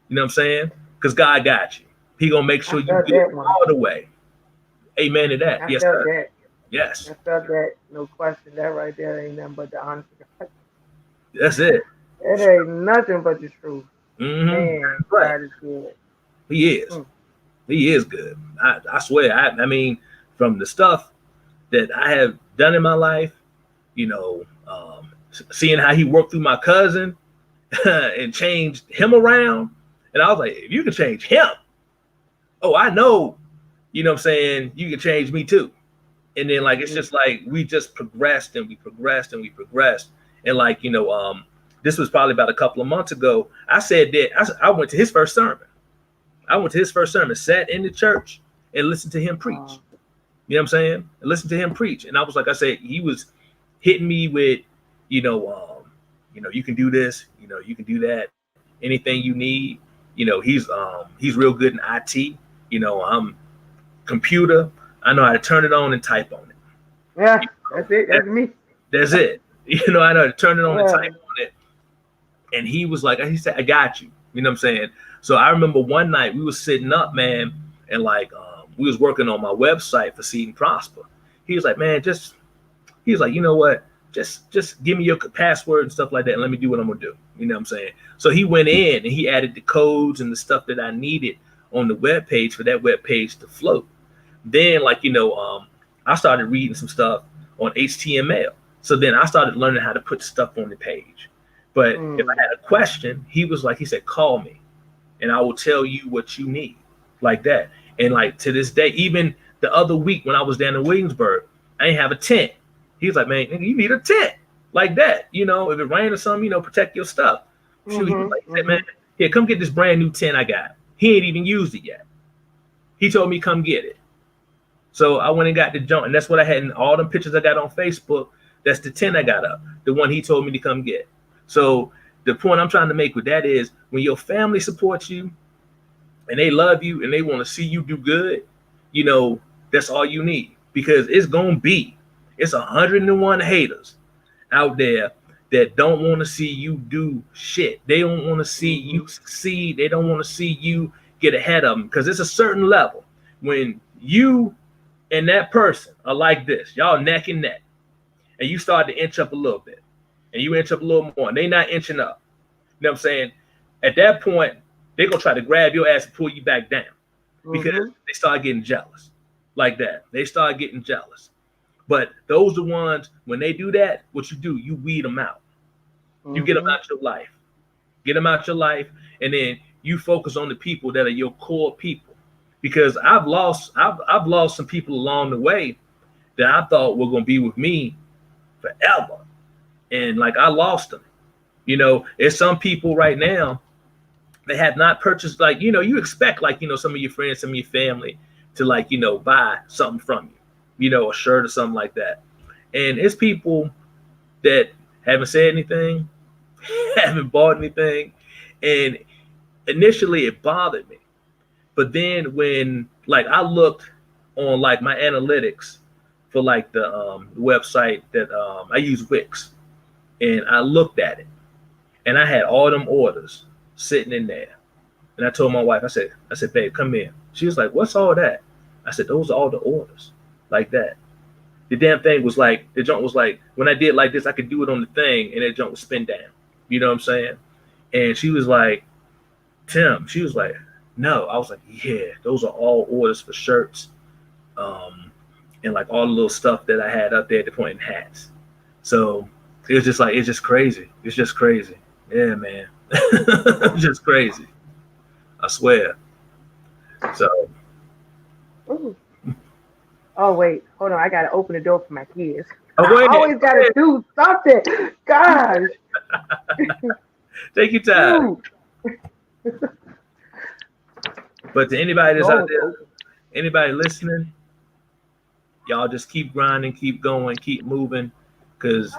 You know what I'm saying? Because God got you. He gonna make I sure you felt good that one. all the way. Amen to that. I Yes, felt sir. that. Yes. I felt that. No question. That right there ain't nothing but the honest. That's it. It ain't nothing but the truth. Mm-hmm. Man, Right. God is good. He is. Mm. He is good. I swear. I mean, from the stuff that I have done in my life, seeing how he worked through my cousin and changed him around, and I was like, if you can change him, oh, I know. You know what I'm saying? You can change me too. And then like it's Mm-hmm. just like we just progressed and we progressed and we progressed. And like, this was probably about a couple of months ago. I said that I went to his first sermon. I went to his first sermon, sat in the church and listened to him preach. You know what I'm saying? And listen to him preach. And I was like, I said, he was hitting me with, you know, you can do this, you can do that, anything you need. He's real good in IT. I'm computer. I know how to turn it on and type on it. Yeah, You that's it. that, That's me. that's it. I know how to turn it on and type Yeah. on it. And he was like, he said, I got you. You know what I'm saying? So I remember one night we was sitting up, man, and like we was working on my website for Seed and Prosper. He was like, man, he was like, you know what? Just give me your password and stuff like that, and let me do what I'm gonna do. You know what I'm saying? So he went in and he added the codes and the stuff that I needed on the web page for that web page to float. Then, like, I started reading some stuff on HTML. So then I started learning how to put stuff on the page. But if I Mm. had a question, he said, call me and I will tell you what you need, like that. And like to this day, even the other week when I was down in Williamsburg, I didn't have a tent. He was like, man, you need a tent, like that. If it rained or something, protect your stuff. Shoot, he said, man, Mhm. here, come get this brand new tent I got. He ain't even used it yet. He told me come get it. So I went and got the junk, and that's what I had in all them pictures I got on Facebook. That's the 10 I got up, the one he told me to come get. So the point I'm trying to make with that is when your family supports you and they love you and they want to see you do good, that's all you need. Because it's 101 haters out there that don't want to see you do shit. They don't want to see Mhm. you succeed. They don't want to see you get ahead of them because it's a certain level when you and that person are like this, y'all neck and neck, and you start to inch up a little bit, and you inch up a little more, and they not inching up. You know what I'm saying? At that point, they're gonna try to grab your ass and pull you back down because Mhm. they start getting jealous, like that. They start getting jealous. But those are the ones when they do that, what you do, you weed them out. You get them Mhm. out your life. Get them out your life, and then you focus on the people that are your core people. Because I've lost some people along the way that I thought were gonna be with me forever, and like I lost them. There's some people right now that have not purchased. Like you expect like some of your friends, some of your family to like buy something from you, a shirt or something like that. And it's people that haven't said anything, haven't bought anything, and initially it bothered me. But then when like I looked on like my analytics for like the website that I use Wix, and I looked at it, and I had all them orders sitting in there. And I told my wife, I said, babe, come here. She was like, what's all that? I said, those are all the orders, like that. The damn thing was like the junk was like when I did like this, I could do it on the thing, and that junk would spin down. You know what I'm saying? And she was like, Tim, she was like, no. I was like, yeah, those are all orders for shirts, um, and like all the little stuff that I had up there at the point in hats. So it was just like it's just crazy. It's just crazy. Yeah, man. It's just crazy. I swear. So Ooh. Oh wait, hold on. I gotta open the door for my kids. oh, I go ahead. always gotta do something. Gosh. Take your time. Ooh. But to anybody that's Door out was there, open. anybody listening, y'all just keep grinding, keep going, keep moving, because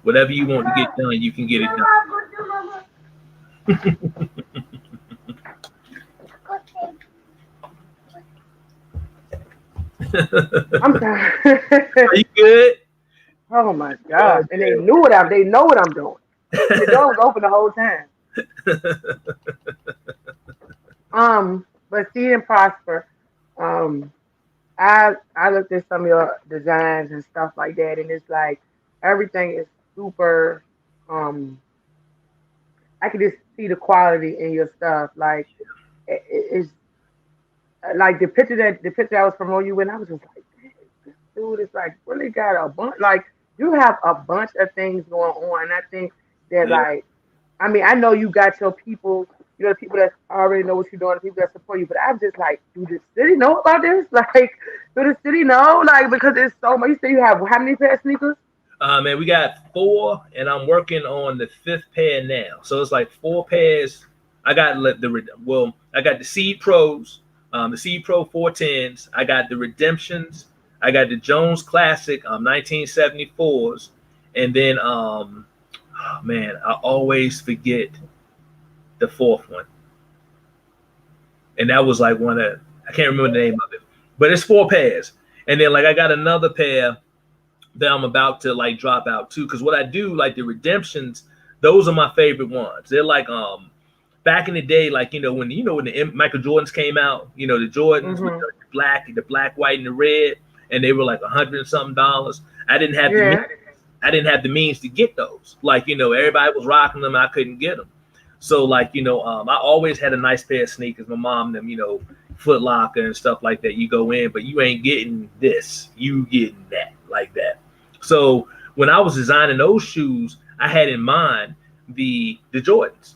whatever you want to get done, you can get it done. I'm sorry. Are you good? Oh my God gosh! And they know what I'm doing, and the door was open the whole time. damn. But see and prosper. Um, I looked at some of your designs and stuff like that, and it's like everything is super. Um, I can just see the quality in your stuff. Like it's like the picture I was promoting you when I was just like, dang, this dude is like really got a bunch. Like you have a bunch of things going on. And I think that Yeah. like I mean I know you got your people. You know, the people that already know what you're doing, the people that support you. But I'm just like, do the city know about this? Like, do the city know? Like, because it's so much. You say you have how many pair of sneakers? And we got four, and I'm working on the fifth pair now. So it's like four pairs. I got I got the Seed Pros, the Seed Pro 410s. I got the Redemptions. I got the Jones Classic 1974s, and then oh man, I always forget the fourth one, and that was like one of I can't remember the name of it, but it's four pairs, and then like I got another pair that I'm about to like drop out too. Because what I do, like the redemptions, those are my favorite ones. They're like back in the day, like when the Michael Jordans came out, the Jordans with Mm-hmm. the black, white, and the red, and they were like $100 and something dollars. I didn't have the Yeah. means. I didn't have the means to get those. Like everybody was rocking them, I couldn't get them. So like I always had a nice pair of sneakers. My mom them, Foot Locker and stuff like that. You go in, but you ain't getting this. You getting that like that. So when I was designing those shoes, I had in mind the Jordans,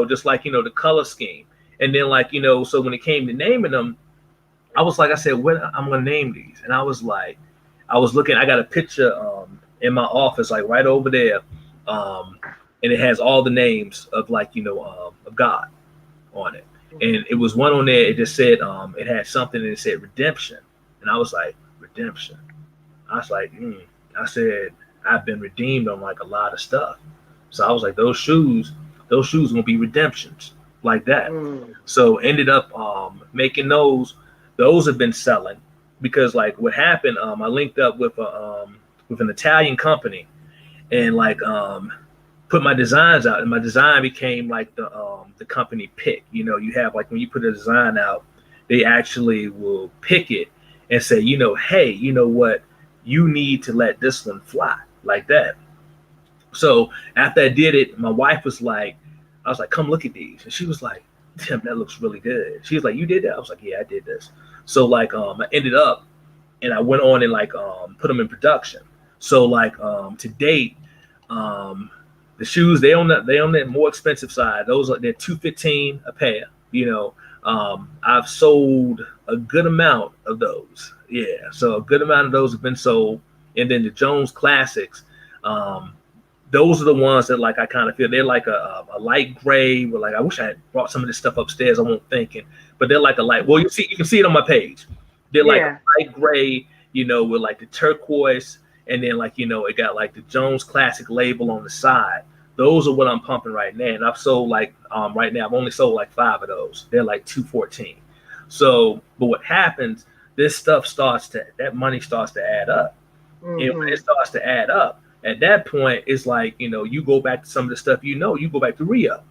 just like the color scheme. And then like, so when it came to naming them, I said, what I'm gonna name these? And I was like, I was looking, I got a picture in my office, like right over there. Um, and it has all the names of like, of God on it. And it was one on there, it just said, it had something and it said redemption. And I was like, redemption. I was like, I said, I've been redeemed on like a lot of stuff. So I was like, those shoes gonna be redemptions like that. Mm. So ended up making those. Those have been selling because like what happened, I linked up with an Italian company and like put my designs out, and my design became like the company pick. You have like when you put a design out, they actually will pick it and say, hey, you know what, you need to let this one fly like that. So after I did it, my wife was like, I was like, come look at these, and she was like, Tim, that looks really good. She was like, you did that? I was like, yeah, I did this. So like I ended up and I went on and like put them in production. So like to date, um, the shoes they on the more expensive side. They're 215 a pair. I've sold a good amount of those. Yeah, so a good amount of those have been sold. And then the Jones Classics, um, those are the ones that like I kind of feel they're like a light gray. But like I wish I had brought some of this stuff upstairs. I won't thinking, but they're like a light. Well, you can see it on my page. They're like a Yeah. light gray, with like the turquoise, and then like it got like the Jones Classic label on the side. Those are what I'm pumping right now, and I've sold like right now I've only sold like 5 of those. They're like 214. So, but what happens? This stuff starts to that money starts to add up, and when it Mm-hmm. starts to add up, at that point it's like you go back to some of the stuff you go back to Rio,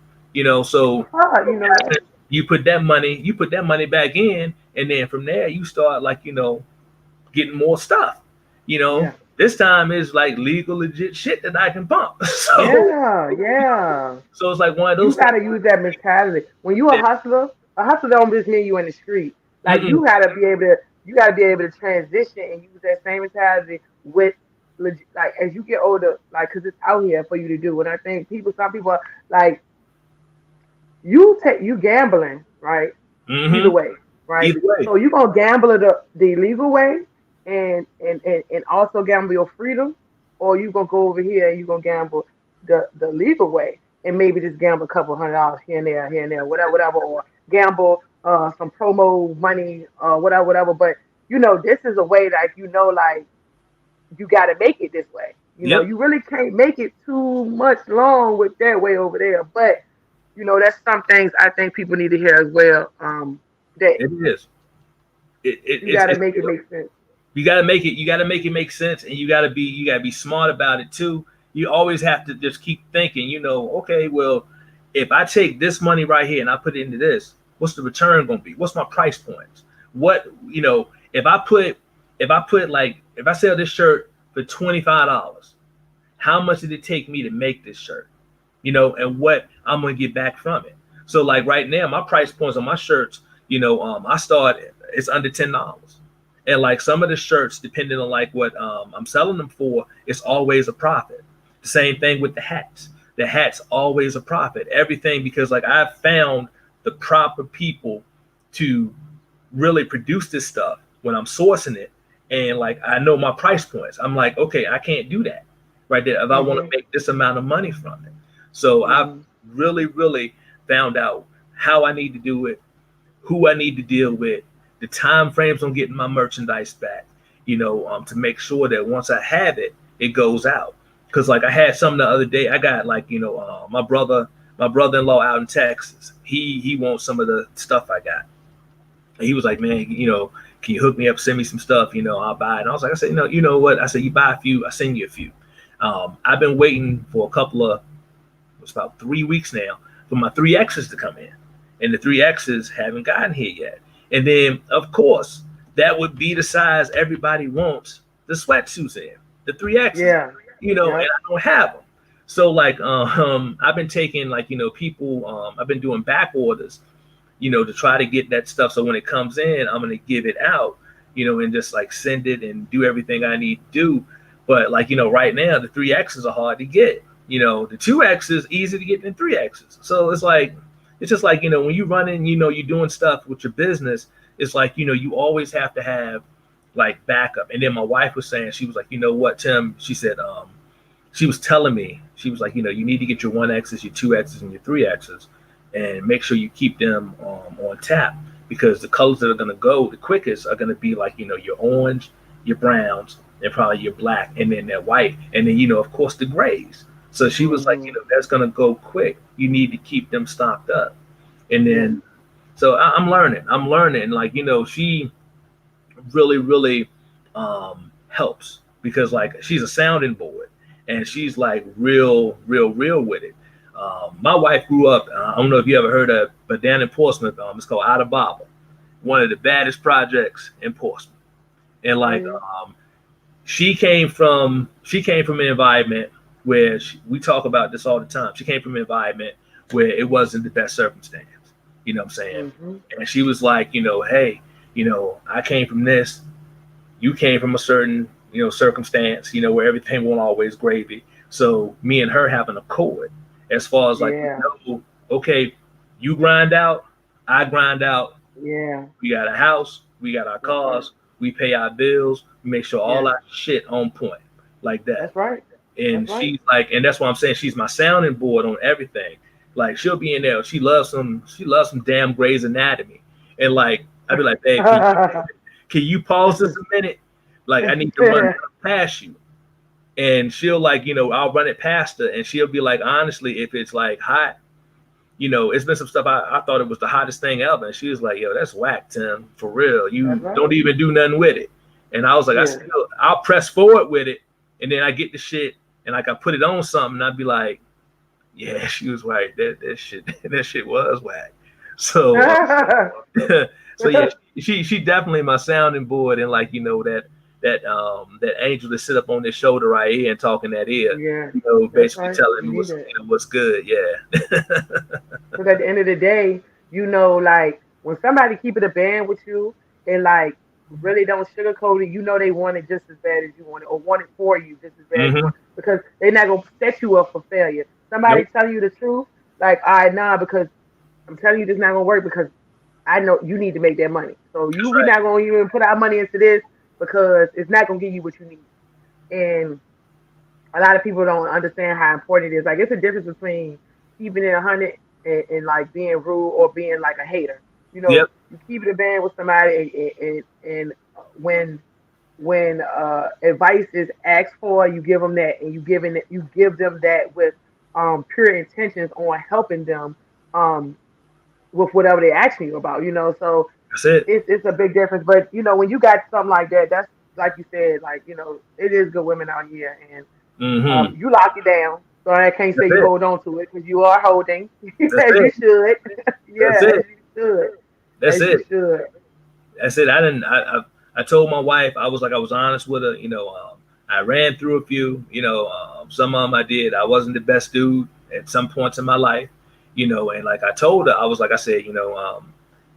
so Oh, you know that. you put that money back in, and then from there you start like getting more stuff. Yeah. This time is like legal, legit shit that I can pump. Yeah. Yeah. So it's like one of You those things. gotta use that mentality. When you That, a hustler don't just mean you in the street. Like mm-mm, you gotta be able to transition and use that same mentality with like as you get older, like because it's out here for you to do. And I think some people are like you gambling, right? Either mm-hmm. way, right? Either way, So you gonna gamble it the legal way and also gamble your freedom, or you gonna go over here and you gonna gamble the legal way and maybe just gamble a couple $100 here and there, whatever, or gamble some promo money, whatever. But this is a way like like you gotta make it this way. yep, You really can't make it too much long with that way over there. But that's some things I think people need to hear as well. That it is. you got to It's make it make sense. You gotta make it make sense, and you gotta be smart about it too. You always have to just keep thinking, okay, well, if I take this money right here and I put it into this, what's the return gonna be? What's my price points? What if I put like if I sell this shirt for $25, how much did it take me to make this shirt? And what I'm gonna get back from it. So like right now, my price points on my shirts, I start it's under $10. And like some of the shirts, depending on like what I'm selling them for, it's always a profit. The same thing with the hats. The hats always a profit. Everything, because like I've found the proper people to really produce this stuff when I'm sourcing it, and like I know my price points. I'm like, okay, I can't do that right there if I want to Mhm. make this amount of money from it. So I've Mhm. really, really found out how I need to do it, who I need to deal with, the time frames on getting my merchandise back, to make sure that once I have it, it goes out. Because like I had some the other day, I got like my brother-in-law out in Texas. He wants some of the stuff I got. And he was like, man, can you hook me up, send me some stuff, I'll buy it. And I was like, I said, you know what? I said, you buy a few, I send you a few. I've been waiting for a couple of it's about 3 weeks now for my 3Xs to come in. And the 3Xs haven't gotten here yet. And then, of course, that would be the size everybody wants the sweatsuits in, the 3Xs, Yeah. and Yep. I don't have them. So, like, I've been taking, like, people, I've been doing back orders, to try to get that stuff. So when it comes in, I'm going to give it out, and just like send it and do everything I need to do. But like, right now, the 3Xs are hard to get. The 2X is easy to get than 3Xs. So it's just like, when you run in, you're doing stuff with your business, it's like, you always have to have like backup. And then my wife was saying, she was like, you know what, Tim, she said, she was telling me, she was like, you need to get your 1Xs, your 2Xs, and your 3Xs, and make sure you keep them on tap, because the colors that are going to go the quickest are going to be like, your orange, your browns, and probably your black, and then that white, and then, of course, the grays. So she was like, Mhm. that's going to go quick. You need to keep them stocked up. And Yeah. then, so I'm learning. I'm learning. Like, she really, really helps, because like she's a sounding board, and she's like real, real, real with it. My wife grew up. I don't know if you ever heard of, but down in Portsmouth, it's called Out of Baba, one of the baddest projects in Portsmouth. And Oh like yeah. she came from an environment where we talk about this all the time. She came from an environment where it wasn't the best circumstance. You know what I'm saying? Mhm. And she was like, hey, I came from this, you came from a certain circumstance, where everything won't always gravy. So me and her have an accord as far as like, Yeah. okay, you grind out, I grind out. Yeah. We got a house, we got our That's right. cars, we pay our bills, we make sure all Yeah. our shit on point, like that. That's right. That's And right. she's like, and that's why I'm saying she's my sounding board on everything. Like she'll be in there, she loves some damn Grey's Anatomy, and like I'd be like, babe, can you pause this a minute? Like I need to run past you. And she'll like, I'll run it past her, and she'll be like, honestly, if it's like hot, it's been some stuff I thought it was the hottest thing ever. And she was like, yo, that's whack, Tim, for real. That's You right. don't even do nothing with it. And I was like, Yeah. I'll press forward with it, and then I get the shit, and like I put it on something, and I'd be like, yeah, she was right. That shit that shit was whack. So so yeah, she definitely my sounding board, and like that angel that sit up on this shoulder right here and talking that ear, Yeah. That's basically right. telling You me need that. what's good. Yeah. Because at the end of the day, like when somebody keep it a band with you and like really don't sugarcoat it, they want it just as bad as you want it, or want it for you just as bad as you Mm-hmm. want, because they're not gonna set you up for failure. Somebody Nope. telling you the truth, like, all right, nah, because I'm telling you this not gonna work, because I know you need to make that money. So That's we right. not gonna even put our money into this because it's not gonna give you what you need. And a lot of people don't understand how important it is. Like it's a difference between keeping it 100 and like being rude or being like a hater. Yep. You keep it a band with somebody, and when advice is asked for, you give them that, and you give them that with pure intentions on helping them um with whatever they're asking you about. So That's it. it's a big difference. But when you got something like that, like you said, like it is good women out here, and Mm-hmm. you lock it down. So I can't say That's you it. hold on to it because you are holding, That's as you it. should. That's Yeah, it. as you should, That's as you it. should. That's it. I didn't. I told my wife. I was like, I was honest with her. I ran through a few. Some of them I did. I wasn't the best dude at some points in my life. And like I told her, I was like, I said,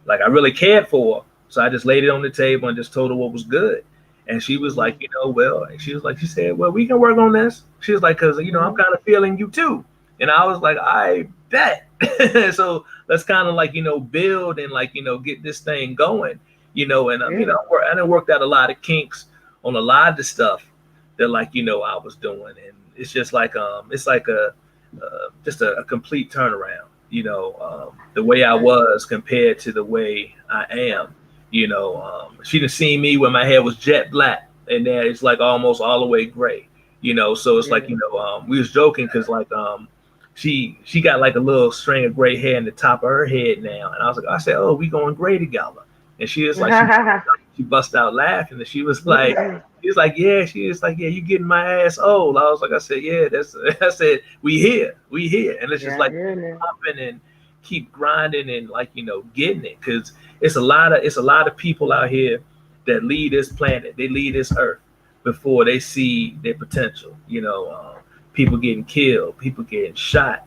like I really cared for her. So I just laid it on the table and just told her what was good. And she was like, Mhm. well, and she was like, she said, well, we can work on this. She was like, because, I'm Mhm. kind of feeling you too. And I was like, I bet. So let's kind of like, build and like, get this thing going, and, Yeah. I done worked out a lot of kinks on a lot of the stuff that like, I was doing. And it's just like, it's like just a complete turnaround, the way I Okay. was compared to the way I am. She done seen me when my hair was jet black, and then it's like almost all the way gray. So it's like Yeah. we was joking because like she got like a little string of gray hair in the top of her head now, and I said, oh, we going gray together, and she was like she bust out laughing, and she was like, yeah, she was like, yeah, you getting my ass old. I was like, I said, yeah, that's I said, we here, and it's just Yeah. like Yeah. Man. popping and keep grinding and like getting it because it's a lot of people out here that lead this planet, they lead this earth before they see their potential. People getting killed, people getting shot,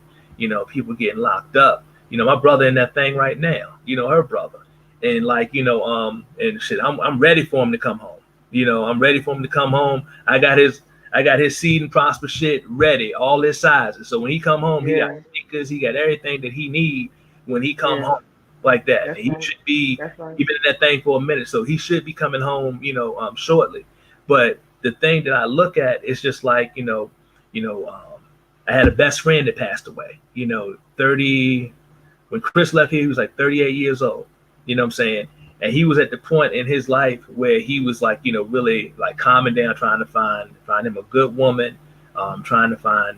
people getting locked up. My brother in that thing right now. Her brother, and like and shit. I'm ready for him to come home. I'm ready for him to come home. I got his seed and prosper shit ready, all his sizes. So when he come home, he got Yeah. sneakers, he got everything that he need when he come Yeah. home like that. And That's he right. should be That's right. he been in that thing for a minute, so he should be coming home, shortly. But the thing that I look at is just like I had a best friend that passed away. 30 when Chris left here, he was like 38 years old. You know what I'm saying? And he was at the point in his life where he was like, really like calming down, trying to find him a good woman, trying to find,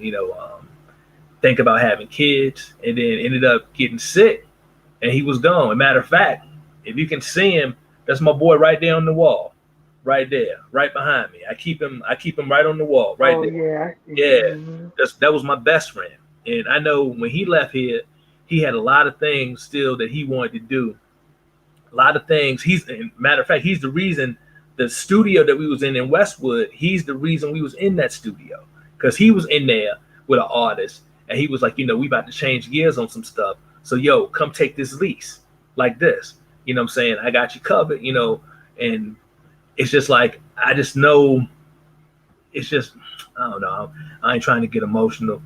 think about having kids, and then ended up getting sick, and he was gone. Matter of fact, if you can see him, that's my boy right there on the wall, right there, right behind me. I keep him right on the wall, right Oh there. yeah. I see. Yeah, Mhm. that was my best friend, and I know when he left here, he had a lot of things still that he wanted to do. A lot of things. Matter of fact, he's the reason the studio that we was in Westwood. He's the reason we was in that studio because he was in there with an artist, and he was like, we about to change gears on some stuff. So yo, come take this lease like this. You know what I'm saying? I got you covered. And it's just like I just know it's just I don't know. I ain't trying to get emotional,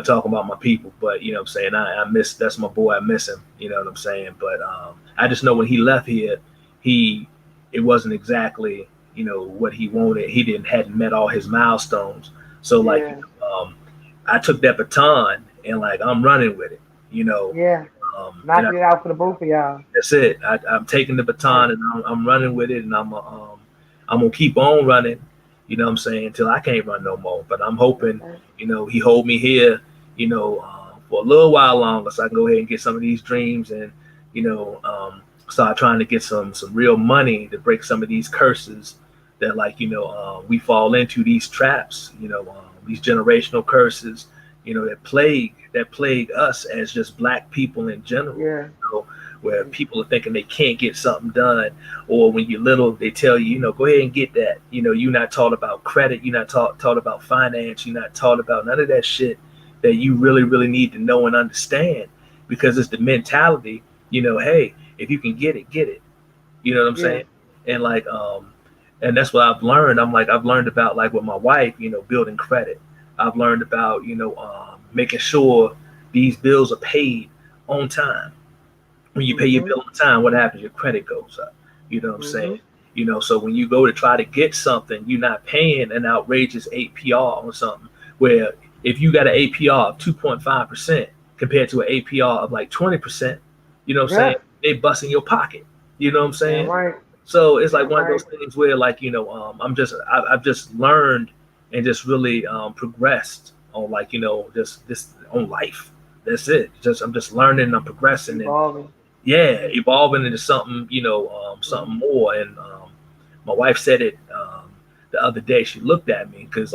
talking about my people, but you know what I'm saying, I miss that's my boy. I miss him, you know what I'm saying? But I just know when he left here, he it wasn't exactly, what he wanted. He didn't hadn't met all his milestones. So like, Yeah. I took that baton and like I'm running with it, you know. Yeah. And Knocking it out for the both of y'all. that's it. I'm taking the baton Right. and I'm running with it, and I'm gonna keep on running. You know what I'm saying, until I can't run no more. But I'm That's hoping, right. he hold me here, for a little while longer, so I can go ahead and get some of these dreams and start trying to get some real money to break some of these curses that like we fall into, these traps, these generational curses, that plague us as just black people in general. Yeah. Where people are thinking they can't get something done, or when you're little, they tell you, go ahead and get that. You're not taught about credit, you're not taught about finance, you're not taught about none of that shit that you really, really need to know and understand, because it's the mentality, hey, if you can get it, get it. You know what I'm Yeah. saying? And like, and that's what I've learned. I've learned about like with my wife, building credit. I've learned about, making sure these bills are paid on time. When you pay your Mhm. bill on time, what happens? Your credit goes up. You know what I'm saying? Mhm. So when you go to try to get something, you're not paying an outrageous APR on something. Where if you got an APR of 2.5% compared to an APR of like 20%, you know what I'm saying? Yeah. They bust in your pocket. You know what I'm Damn saying? right. So it's like Damn one of right. those things where like I've just learned and just really progressed on like just this on life. That's it. Just I'm just learning. I'm progressing and Evolving. yeah, Mhm. evolving into something, something Mhm. more. And my wife said it. the other day she looked at me because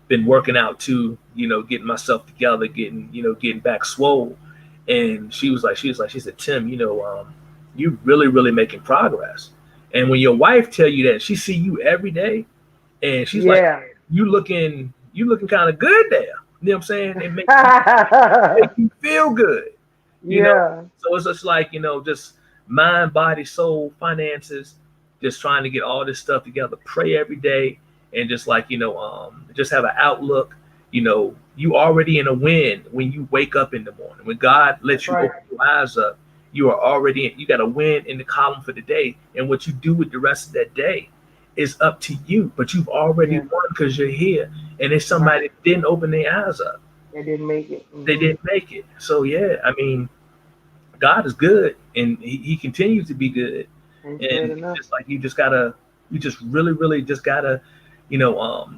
been working out too, getting myself together, getting back swole. And she said, Tim, you really making progress. And when your wife tell you that, she see you every day, and she's like, Yeah. you looking kind of good there. You know what I'm saying? It make you feel good, you know. Yeah. So it's just like, just mind, body, soul, finances, just trying to get all this stuff together. Pray every day, and just just have an outlook. You already in a win when you wake up in the morning. When God That's lets you right. open your eyes up, you are already in, you got a win in the column for the day, and what you do with the rest of that day is up to you. But you've already Yeah. won because you're here, and if Right. somebody didn't open their eyes up, They didn't make it. they didn't make it. So yeah, I mean, God is good, and he continues to be good. Ain't said And it's enough. just like you just really just gotta, you know,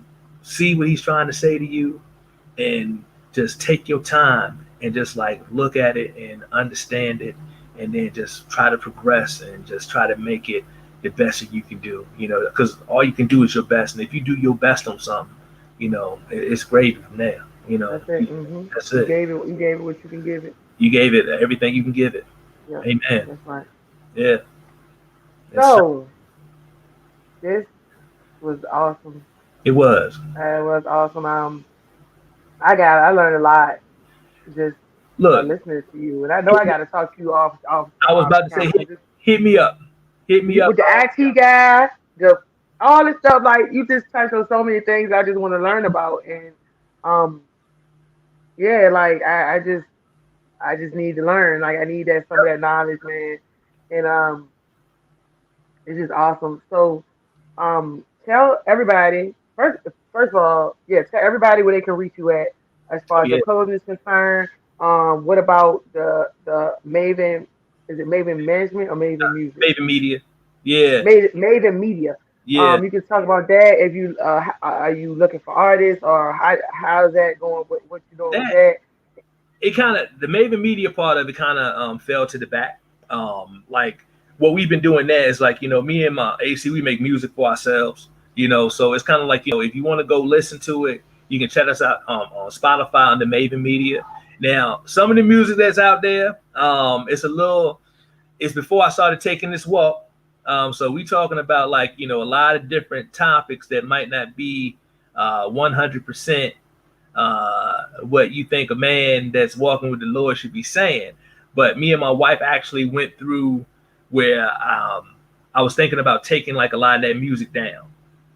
see what He's trying to say to you, and just take your time and just like look at it and understand it, and then just try to progress and just try to make it the best that you can do. Because all you can do is your best, and if you do your best on something, it's great from there. That's it. Hmm. That's You it. gave it. You gave it what you can give it. You gave it everything you can give it. Yeah. Amen. That's right. Yeah. It's, So this was awesome. it was. It was awesome. I learned a lot just Look, listening to you, and I know hit I me- got to talk to you off I was about to say, camera because hit me up. Hit me up. with the IT guy, the all this stuff, like you just touched on so many things I just want to learn about, and um, yeah, like I just need to learn. Like I need that some of that knowledge, man, and it's just awesome. So tell everybody first of all, yeah, tell everybody where they can reach you at as far as your Yeah. clothing is concerned. What about the Maven? Is it Maven Management or Maven Music? Baby media. Yeah. Maven Media. Yeah. You can talk about that. If you are you looking for artists or how's that going? What you doing with That that? it kind of the Maven media part of it kind of fell to the back. Like what we've been doing there is like me and my AC, we make music for ourselves. So it's kind of like if you want to go listen to it, you can check us out on Spotify under Maven Media. Now some of the music that's out there, it's before I started taking this walk. So we talking about like a lot of different topics that might not be 100% what you think a man that's walking with the Lord should be saying. But me and my wife actually went through where I was thinking about taking like a lot of that music down.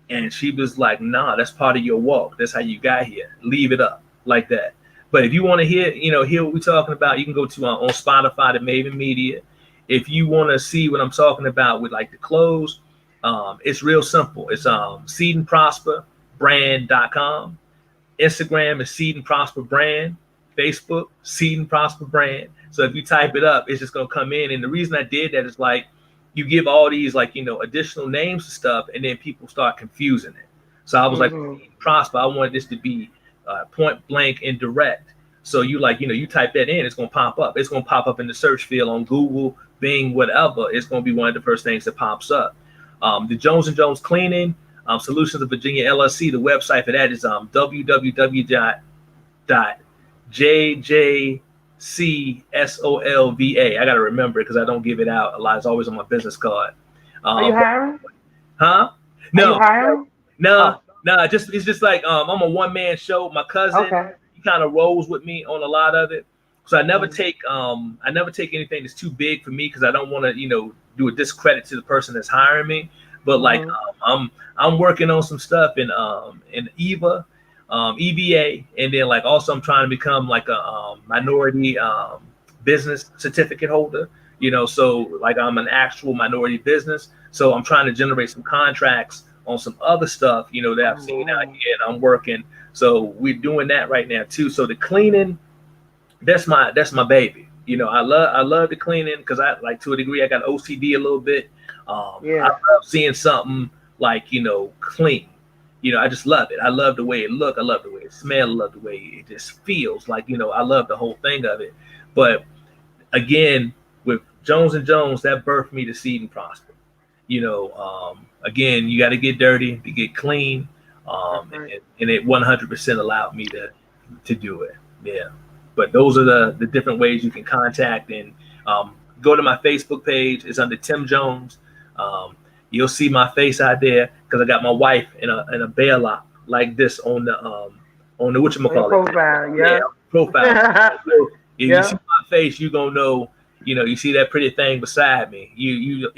And she was like, nah, that's part of your walk. That's how you got here. Leave it up like that. But if you want to hear what we're talking about, you can go to on Spotify, the Maven Media. If you want to see what I'm talking about with like the clothes, it's real simple. It's seedandprosperbrand.com. Instagram is Seed and Prosper Brand. Facebook, Seed and Prosper Brand. So if you type it up, it's just gonna come in. And the reason I did that is like you give all these like additional names and stuff, and then people start confusing it. So I was like, Hmm. Prosper. I wanted this to be point blank and direct. So you like you type that in, it's gonna pop up. It's gonna pop up in the search field on Google, Bing, whatever. It's gonna be one of the first things that pops up. The Jones and Jones Cleaning Solutions of Virginia LLC. The website for that is www.jjcsolva. I got to remember it because I don't give it out a lot. It's always on my business card. Are you Um, hiring? huh? Are you No, hiring? no, Oh, no. It's just like I'm a one man show. My cousin, okay. he kind of rolls with me on a lot of it. So Hmm. I never take anything that's too big for me because I don't want to do a discredit to the person that's hiring me. But like Hmm. I'm working on some stuff in EVA, and then like also I'm trying to become like a minority business certificate holder. So like I'm an actual minority business. So I'm trying to generate some contracts on some other stuff, that I've Oh seen out wow. here, and I'm working. So we're doing that right now too. So the cleaning, that's my baby. I love the cleaning because I like to a degree I got OCD a little bit. I Yeah. love seeing something like clean. I just love it. I love the way it look. I love the way it smell. I love the way it just feels. Like I love the whole thing of it. But again, with Jones and Jones, that birthed me to Seed and Prosper. Again, you got to get dirty to get clean, That's right. and it 100% allowed me to do it. Yeah, but those are the different ways you can contact and go to my Facebook page. It's under Tim Jones. Um, you'll see my face out there because I got my wife in a bear lock like this on the On your whatchamacallit. profile, Yeah, yeah. profile. So if you Yeah. see my face, you gonna know. You see that pretty thing beside me. You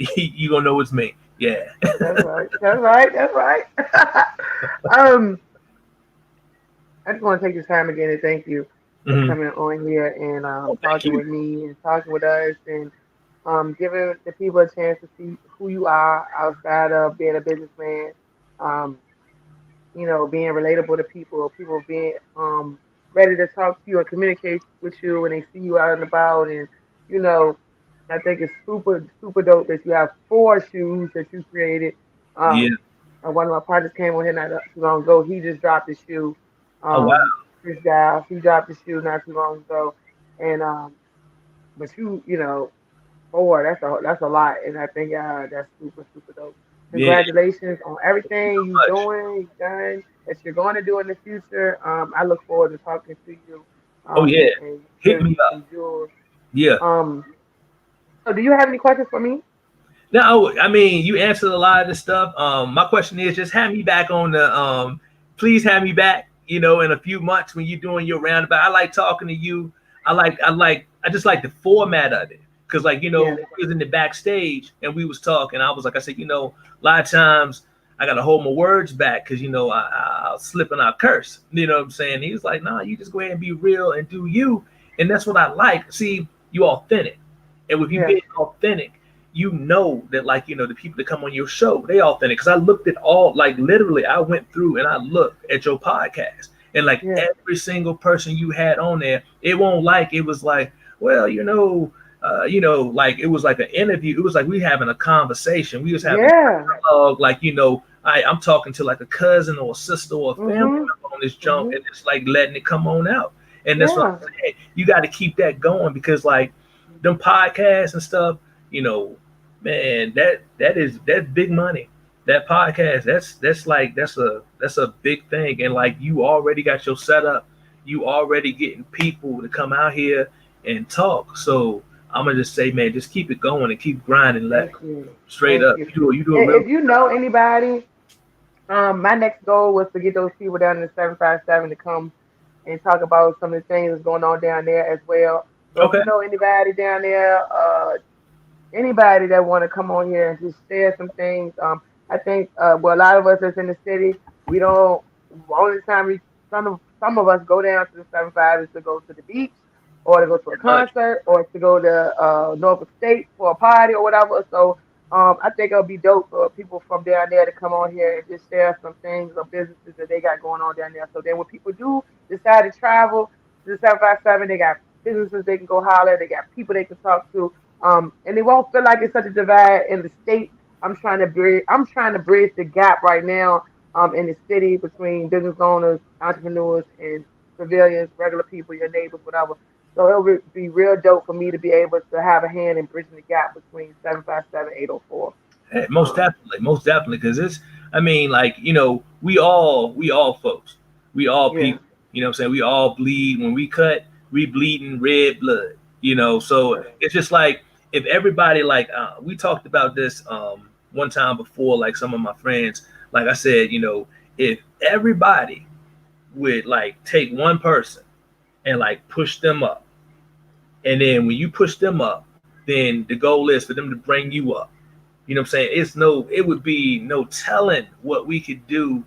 gonna know it's me. Yeah. That's right. That's right. That's right. um, I just want to take this time again and thank you for Hmm. coming on here and Oh, thank talking you. with me and talking with us and giving the people a chance to see who you are outside of being a businessman. Um, being relatable to people, people being ready to talk to you and communicate with you when they see you out and about. And, you know, I think it's super, super dope that you have four shoes that you created. Yeah. Um, and one of my partners came on here not too long ago. He just dropped his shoe. Oh wow. Chris Giles, he dropped his shoe not too long ago. And, but four, that's a lot. And I think that's super, super dope. Yeah. Congratulations on everything you've Much. doing, you've done, that you're going to do in the future. I look forward to talking to you Oh yeah. and Hit giving me you up. some jewels. Yeah. Um, so do you have any questions for me? No, I mean you answered a lot of this stuff. My question is just have me back on the please have me back, in a few months when you're doing your roundabout. I like talking to you. I just like the format of it. Cause like, Yeah, we was in the backstage and we was talking. I was like, I said, a lot of times I gotta hold my words back because I'll slip and I'll curse. You know what I'm saying? He was like, nah, you just go ahead and be real and do you. And that's what I like. See, you authentic. And with you yeah, being authentic, that like the people that come on your show they authentic because I looked at all like literally I went through and I looked at your podcast and like yeah, every single person you had on there it won't like it was like well like it was like an interview, it was like we having a conversation, we was having yeah. dialogue like I'm talking to like a cousin or a sister or a family Mhm, member on this junk mhm. and it's like letting it come on out. And that's what Yeah, I'm saying, you got to keep that going because like them podcasts and stuff, you know man, that's big money. That podcast, that's a big thing. And like you already got your setup, you already getting people to come out here and talk. So I'm gonna just say, man, just keep it going and keep grinding. Let thank you, straight thank up. you. You do a And real if you know anybody, my next goal was to get those people down in the 757 to come and talk about some of the things that's going on down there as well. So if okay. you know anybody down there, anybody that want to come on here and just share some things, I think well a lot of us that's in the city, we don't. Only time some of us go down to the 75 is to go to the beach, or to go to a Pretty much. concert, or to go to Norfolk State for a party or whatever. So I think it'll be dope for people from down there to come on here and just share some things or businesses that they got going on down there. So then when people do decide to travel to the 757, they got businesses they can go holler, they got people they can talk to, and it won't feel like it's such a divide in the state. I'm trying to bridge the gap right now in the city between business owners, entrepreneurs, and civilians, regular people, your neighbors, whatever. So it'll be real dope for me to be able to have a hand in bridging the gap between 757 804. Hey, Um, most definitely, because it's. I mean, like we all folks, we all yeah, people. You know what I'm saying? We all bleed when we cut. We bleeding red blood. So yeah, it's just like if everybody like we talked about this one time before. Like some of my friends, like I said, if everybody would like take one person and like push them up, and then when you push them up, then the goal is for them to bring you up. You know what I'm saying? It would be no telling what we could do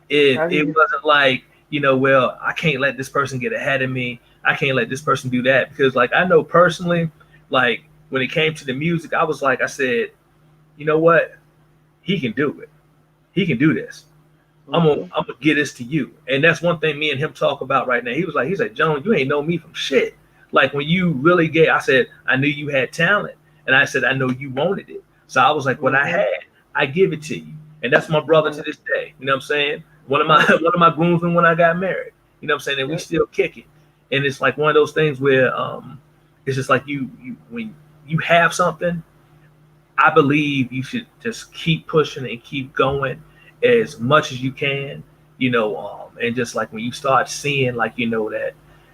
if that's it easy. wasn't like, well, I can't let this person get ahead of me. I can't let this person do that. Because like I know personally, like when it came to the music, I was like, I said, you know what? He can do it. He can do this. Hmm. I'm gonna get this to you. And that's one thing me and him talk about right now. He's like, Jones, you ain't know me from shit. Like when you really get, I said, I knew you had talent. And I said, I know you wanted it. So I was like, what I Hmm. had, I give it to you. And that's my brother to Right, this day. You know what I'm saying? One of my right. one of my groomsmen when I got married. You know what I'm saying? And we Yep. still kick it. And it's like one of those things where it's just like you when you have something, I believe you should just keep pushing and keep going as much as you can, and just like when you start seeing, like, that,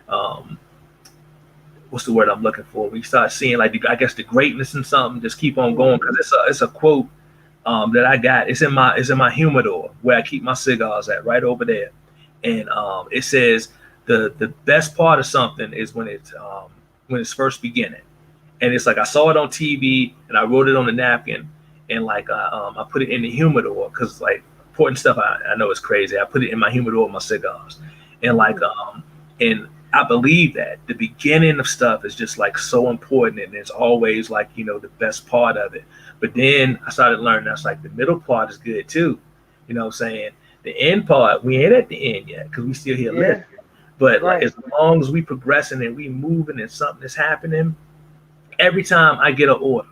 um, what's the word I'm looking for? When you start seeing, like, I guess the greatness in something, just keep on going. Mm-hmm. Cause it's a quote, that I got. It's in my humidor where I keep my cigars at, right over there. And it says the best part of something is when it's first beginning. And it's like I saw it on TV and I wrote it on a napkin, and like I put it in the humidor because like important stuff. I know it's crazy. I put it in my humidor with my cigars, and like and I believe that the beginning of stuff is just like so important, and it's always like the best part of it. But then I started learning that's like the middle part is good too. You know what I'm saying? The end part, we ain't at the end yet because we still here Yeah. living. But like Right. as long as we progressing and we moving and something is happening, every time I get an order,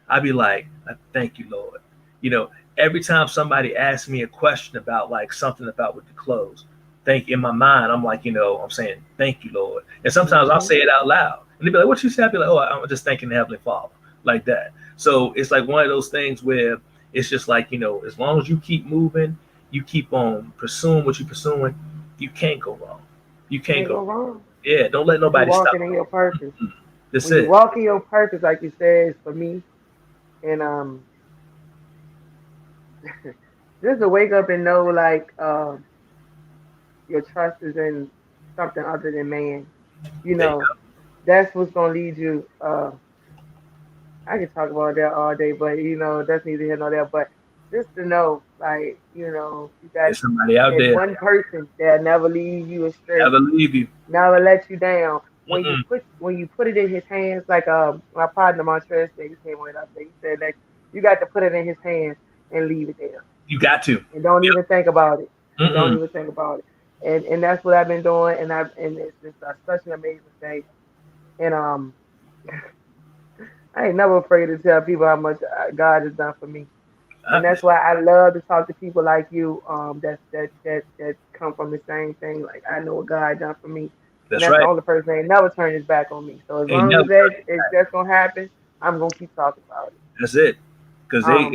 I be like, thank you, Lord. You know, every time somebody asks me a question about like something about with the clothes, thank in my mind, I'm like, I'm saying, thank you, Lord. And sometimes I'll Mm-hmm. say it out loud. And they be like, what you say? I'll be like, oh, I'm just thanking the Heavenly Father. Like that. So it's like one of those things where it's just like, as long as you keep moving, you keep on pursuing what you're pursuing, you can't go wrong. You can't Can't go go wrong. wrong. Yeah, don't let You be nobody stop walking in you. your purpose. That's When you it. walk in your purpose, like you said, for me, and just to wake up and know like your trust is in something other than man. You There you know, that's what's gonna lead you. I can talk about that all day, but that's neither here nor there. But just to know, like, you got There's somebody out that there one person that never leave you astray, never leave you. never let you down. Mm-mm. When you put it in his hands, like my partner Montrez said, he came with us. He said that you got to put it in his hands and leave it there, You got to. and don't even think about it, and don't Mm-mm. even think about it. And that's what I've been doing, and it's just such an amazing thing. And I ain't never afraid to tell people how much God has done for me. And I, that's why I love to talk to people like you, that come from the same thing. Like I know what God done for me, and that's that's the right. only person that ain't never turned his back on me. So as Ain't long never as turn your back. that's gonna happen, I'm gonna keep talking about it. That's it. Because Um,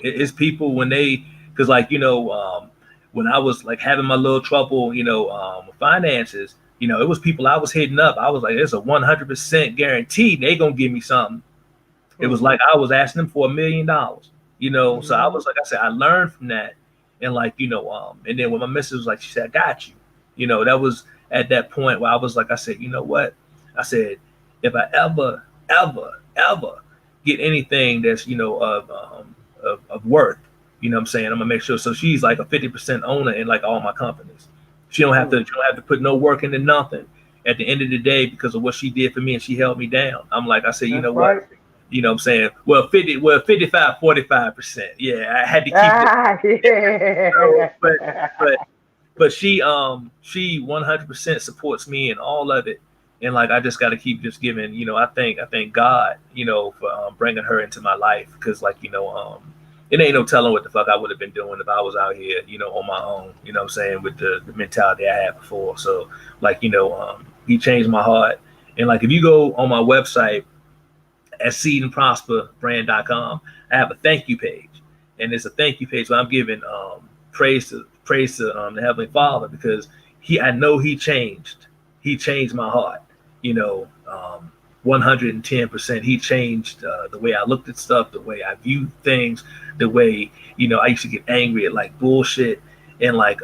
it's people when because like when I was like having my little trouble, with finances, it was people I was hitting up. I was like, it's a 100% guarantee they gonna give me something. It was hmm, like I was asking them for $1 million. So I hmm, was like I said, I learned from that, and like and then when my missus was like, she said, I got you. That was at that point where I was like, I said, you know what? I said, if I ever get anything that's of worth, what I'm saying, I'm gonna make sure. So she's like a 50% owner in like all my companies. hmm. She don't have to put no work into nothing. At the end of the day, because of what she did for me and she held me down, I'm like, I said, you That's know what? right. What I'm saying? Well, 55, 45%. Yeah, I had to keep it. Ah, So, yeah. but she 100% supports me in all of it, and like I just got to keep just giving. I thank God, for bringing her into my life, because like it ain't no telling what the fuck I would have been doing if I was out here, on my own. What I'm saying, with the mentality I had before. So like he changed my heart, and like if you go on my website at seedandprosperbrand.com, I have a thank you page, and it's a thank you page where I'm giving praise to the Heavenly Father, because I know he changed my heart, 110%. He changed the way I looked at stuff, the way I viewed things, the way I used to get angry at like bullshit, and like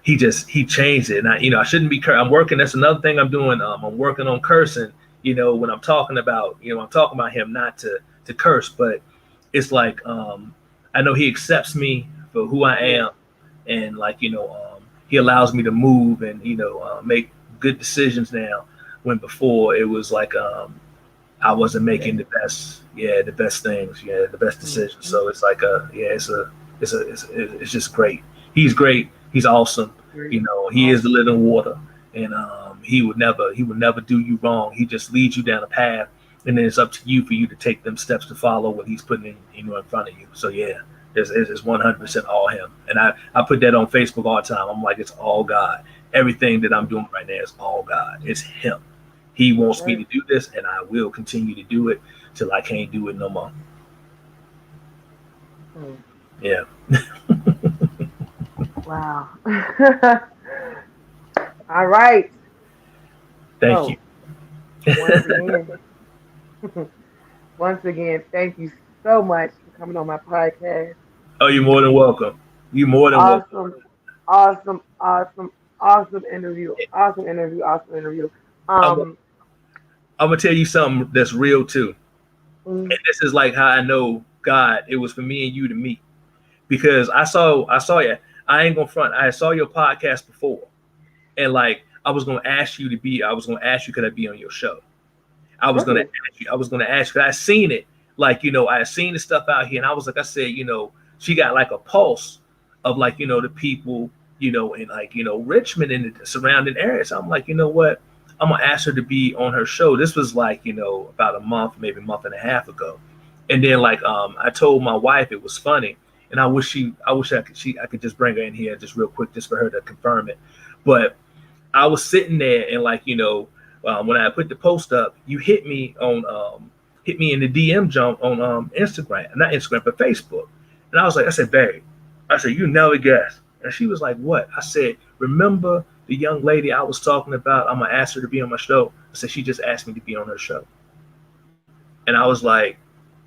he changed it. And I shouldn't be I'm working. That's another thing I'm doing. I'm working on cursing, when I'm talking about him, not to curse, but it's like I know he accepts me for who I Yeah, am, and like he allows me to move and make good decisions now, when before it was like I wasn't yeah. making the best things, the best decisions. Hmm. So it's like it's just great. He's great. He's awesome. Great. He is the Awesome. living water, and he would never do you wrong. He just leads you down a path, and then it's up to you for you to take them steps to follow what he's putting in front of you. So yeah, it's 100% all him, and I put that on Facebook all the time. I'm like, it's all God. Everything that I'm doing right now is all God. It's him. He That's wants me right. to do this, and I will continue to do it till I can't do it no more. Hmm. Yeah. Wow. All right. Thank you. So once again, once again, thank you so much for coming on my podcast. Oh, you're more than welcome. You more than welcome. Awesome, awesome, awesome, awesome interview. Awesome interview. Awesome interview. I'm, Um, I'm gonna tell you something that's real too. mm, And this is like how I know God. It was for me and you to meet because I saw you. I ain't gonna front. I saw your podcast before, and like I was gonna ask you could I be on your show. I was gonna really? ask you. I was gonna ask you. I seen it. Like I seen the stuff out here, and I was like, I said, she got like a pulse of like the people in like Richmond and the surrounding areas. I'm like, you know what? I'm gonna ask her to be on her show. This was like about a month, maybe a month and a half ago, and then like I told my wife it was funny, and I wish I could just bring her in here just real quick just for her to confirm it, but I was sitting there and like when I put the post up, you hit me in the DM jump on Instagram, not Instagram but Facebook, and I said, babe, I said you never guess, and she was like, what? I said, remember the young lady I was talking about? I'm gonna ask her to be on my show. I said she just asked me to be on her show, and I was like,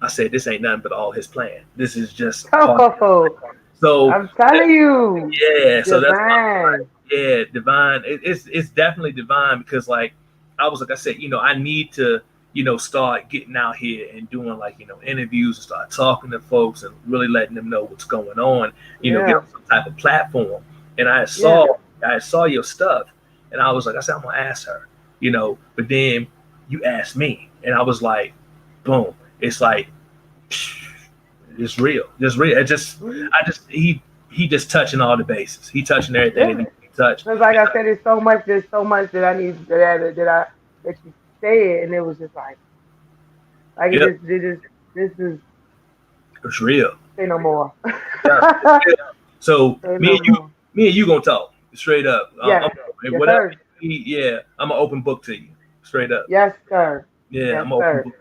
I said this ain't nothing but all his plan. This is just part of it. Oh, So I'm telling you, yeah, so that's why I was like, divine. yeah, divine. It's definitely divine because like I was like I said, I need to start getting out here and doing like interviews and start talking to folks and really letting them know what's going on. Get Yeah, on some type of platform. And yeah. I saw your stuff, and I was like I said I'm gonna ask her, but then you asked me, and I was like, boom, it's like it's real. Just real. Mhm. I just he just touching all the bases. He touching everything that Yeah. needs to be touched. Because like I said, there's so much that I need that you said, and it was just like Yep, it just this is it's real. say no more. Yeah, it's real. So Say no more. me and you gonna talk straight up. Yes, yes, Whatever sir. you need, yeah, I'm an open book to you, straight up. Yes, sir. Yeah, Yes, I'm an open sir. book.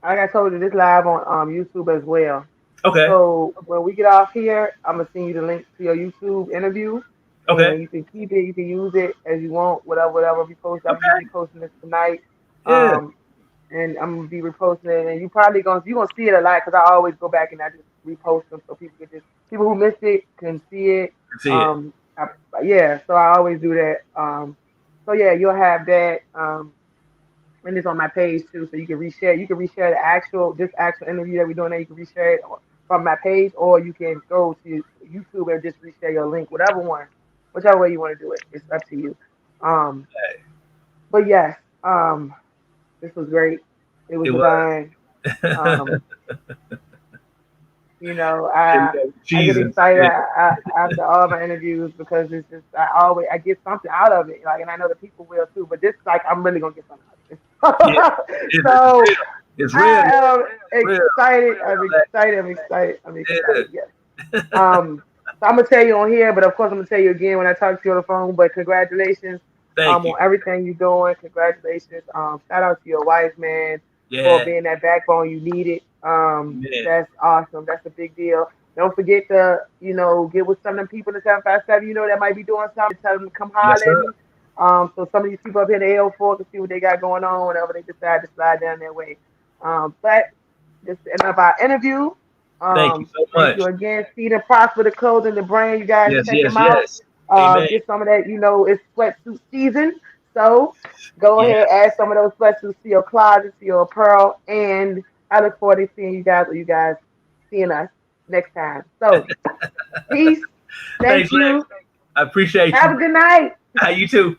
Like I told you, this live on YouTube as well. Okay, So when we get off here, I'm gonna send you the link to your YouTube interview, okay, and you can keep it. You can use it as you want, whatever we post. I'm gonna be okay. posting this tonight, Yeah, um, and I'm gonna be reposting it. And you gonna see it a lot because I always go back and I just repost them so people who missed it can see it. I see it. I, yeah, so I always do that. So yeah, you'll have that. And it's on my page too, so you can reshare. You can reshare this actual interview that we're doing. There, you can reshare it from my page, or you can go to YouTube and just reshare your link, whichever way you want to do it. It's up to you. Um, but yes, this was great. It was It was. divine. Um, you know, Yeah, we I got I get cheese and excited yeah, after all my interviews because it's just I get something out of it. Like, and I know the people will too. But this, like, I'm really gonna get something yeah. out of it. It's So real. It's real, I man. am It's real. excited. I'm excited. I'm excited. I'm Yeah. excited. Yes. So I'm gonna tell you on here, but of course I'm gonna tell you again when I talk to you on the phone. But congratulations Thank on you. everything you're doing. Congratulations. Shout out to your wife, man, for Yeah, being that backbone you needed. man. That's awesome. That's a big deal. Don't forget to, get with some of them people in the 757, that might be doing something. Tell them to come Yes, holler at sir. me. So some of these people up here in the L4 can see what they got going on whenever they decide to slide down their way. But this is the end of our interview. Thank you so Thank you much. again. Feed and prosper the clothing, the brand. You guys Yes, check yes, them out. yes. Amen. Get some of that. It's sweatsuit season. So go ahead, add Yes. some of those sweatsuits to your closet, to your apparel. And I look forward to seeing you guys or you guys seeing us next time. So peace. Thanks, Thank Lex. you. I appreciate Have you. a good night. How you too.